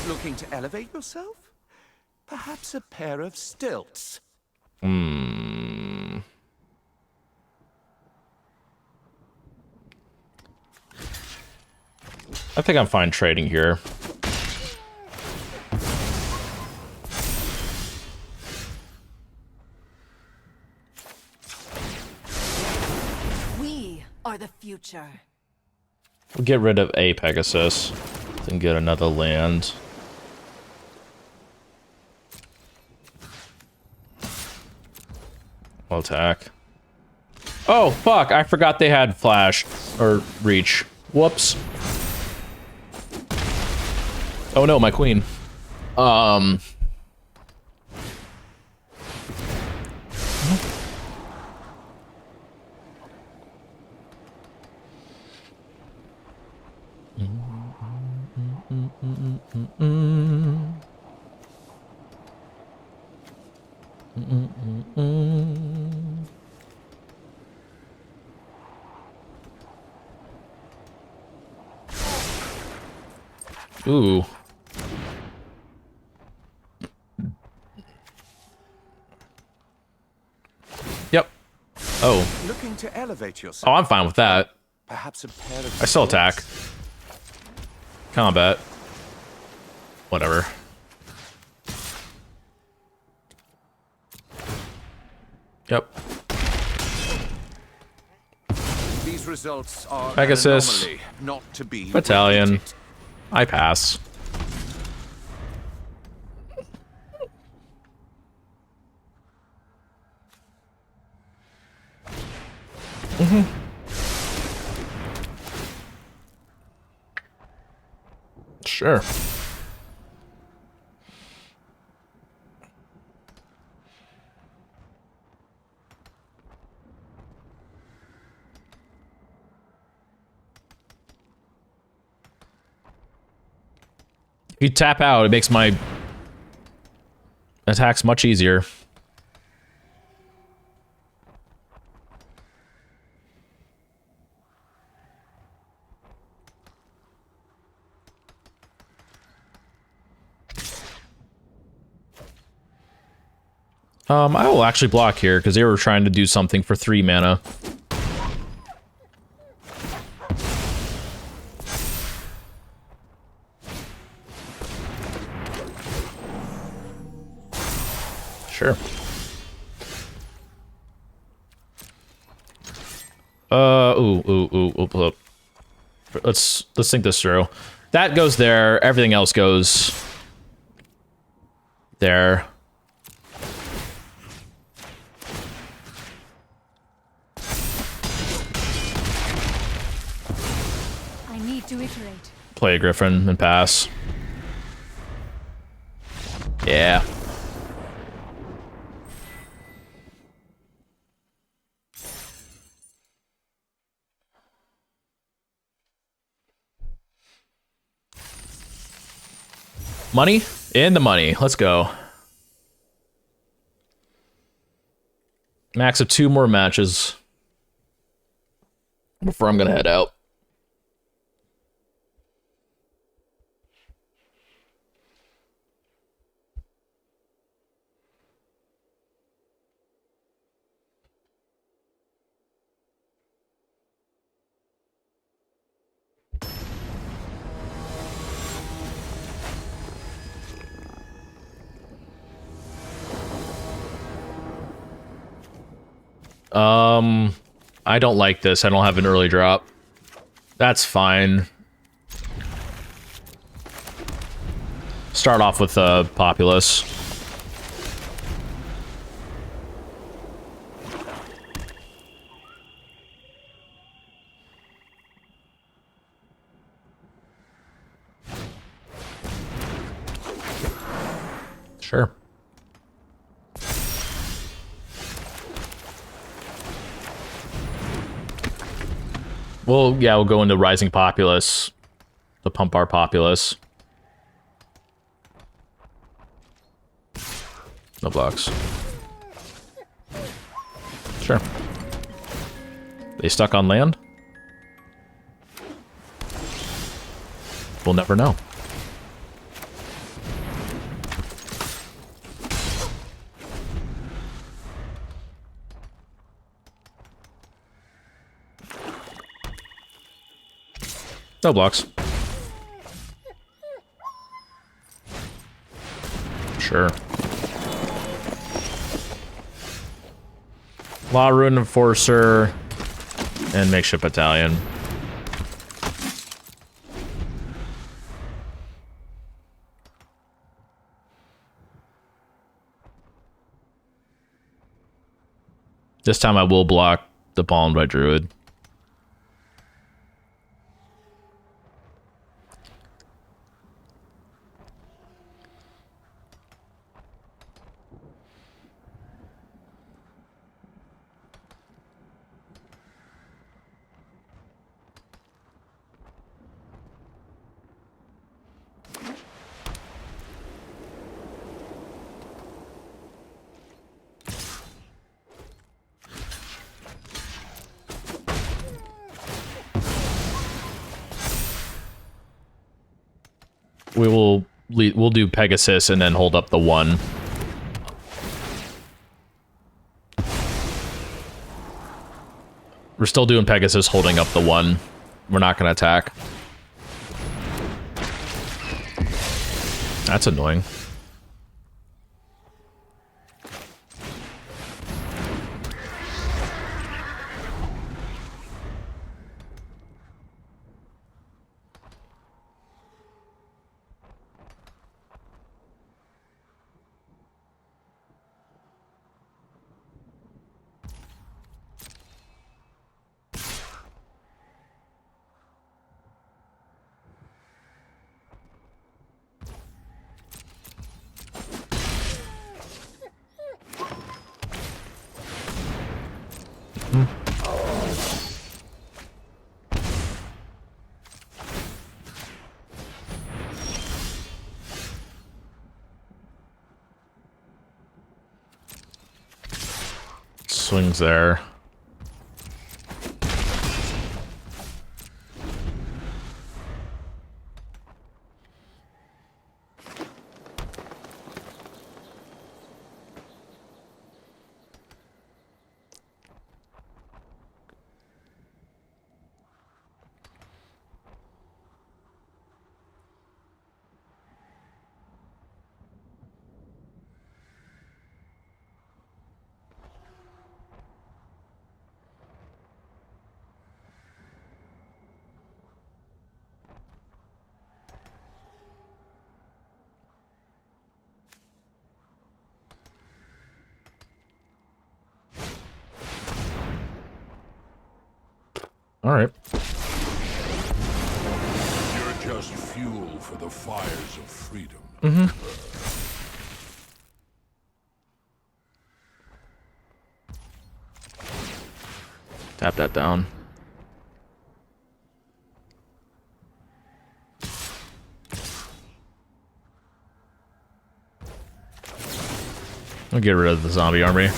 Looking to elevate yourself? Perhaps a pair of stilts. I think I'm fine trading here. We are the future. We'll get rid of a Pegasus and get another land. I'll attack. Oh, fuck. I forgot they had flash or reach. Whoops. Oh no, my queen. Ooh. Yep. Oh. Looking to elevate Oh, yourself? I'm fine with that. Perhaps a pair of I still stilts? attack. Combat. Whatever. Yep. These results are Pegasus. an anomaly, not to be Battalion. repeated. I pass. Sure. If you tap out, it makes my attacks much easier. I will actually block here because they were trying to do something for 3 mana. Sure. Ooh. Let's think this through. That goes there. Everything else goes there. I need to iterate. Play a Griffin and pass. Yeah. Money? In the money. Let's go. Max of 2 more matches before I'm gonna head out. I don't like this. I don't have an early drop. That's fine. Start off with Populous. Sure. Well, yeah, we'll go into Rising Populace to pump our Populace. No blocks. Sure. They stuck on land? We'll never know. No blocks. Sure. Law Rune Enforcer and Makeshift Battalion. This time I will block the Balm by Druid. We'll do Pegasus and then hold up the 1. We're still doing Pegasus, holding up the 1. We're not going to attack. That's annoying. Swings there. All right. You're just fuel for the fires of freedom. Mm-hmm. Tap that down. I'll get rid of the zombie army.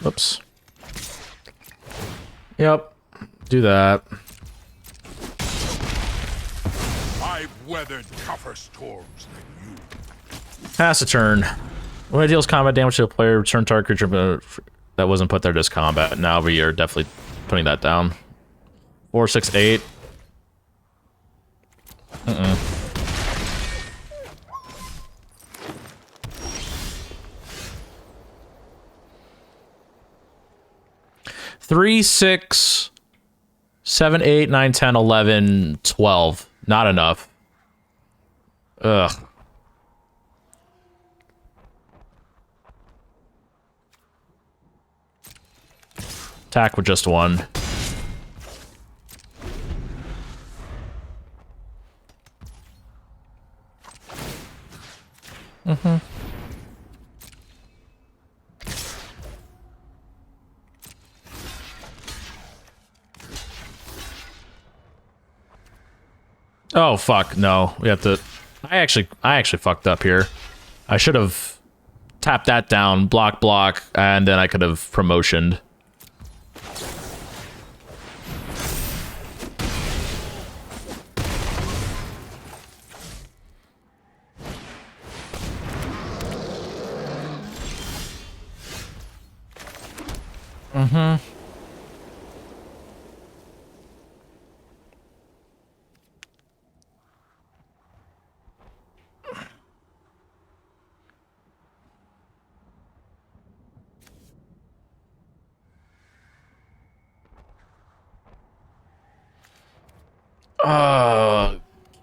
Oops. Yep. Do that. I've weathered tougher storms than you. Pass a turn. When it deals combat damage to a player, return target creature that wasn't put there to combat. Now we are definitely putting that down. 4, 6, 8. 3, 6, 7, 8, 9, 10, 11, 12. Not enough. Ugh. Attack with just 1. Oh fuck, no. We have to I actually fucked up here. I should have tapped that down, block, and then I could have promotioned.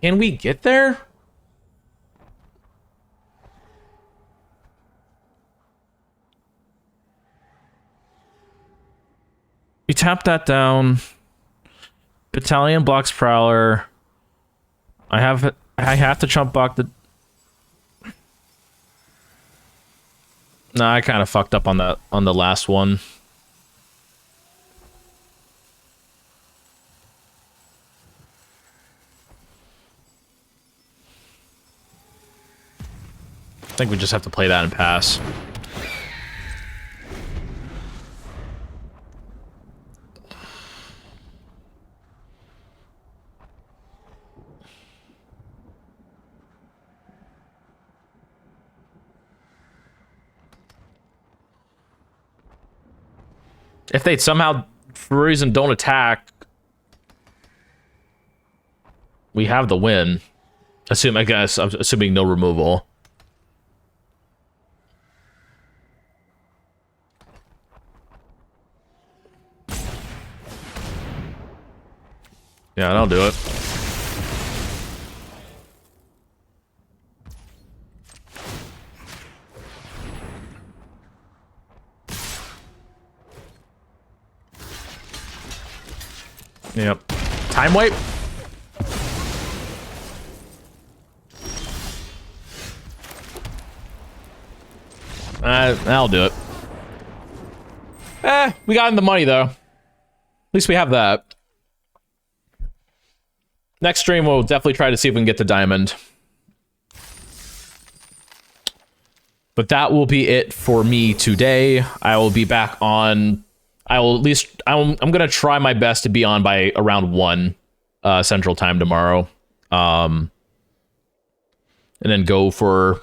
Can we get there? We tap that down. Battalion blocks Prowler. I have to chump block the... Nah, I kind of fucked up on the last one. I think we just have to play that and pass. If they somehow, for a reason, don't attack, we have the win. I'm assuming no removal. Yeah, that'll do it. Yep. Time wipe? That'll do it. We got in the money, though. At least we have that. Next stream, we'll definitely try to see if we can get to Diamond. But that will be it for me today. I will be back on... I'm gonna try my best to be on by around 1 Central Time tomorrow. And then go for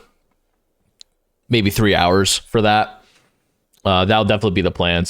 maybe 3 hours for that. That'll definitely be the plan. So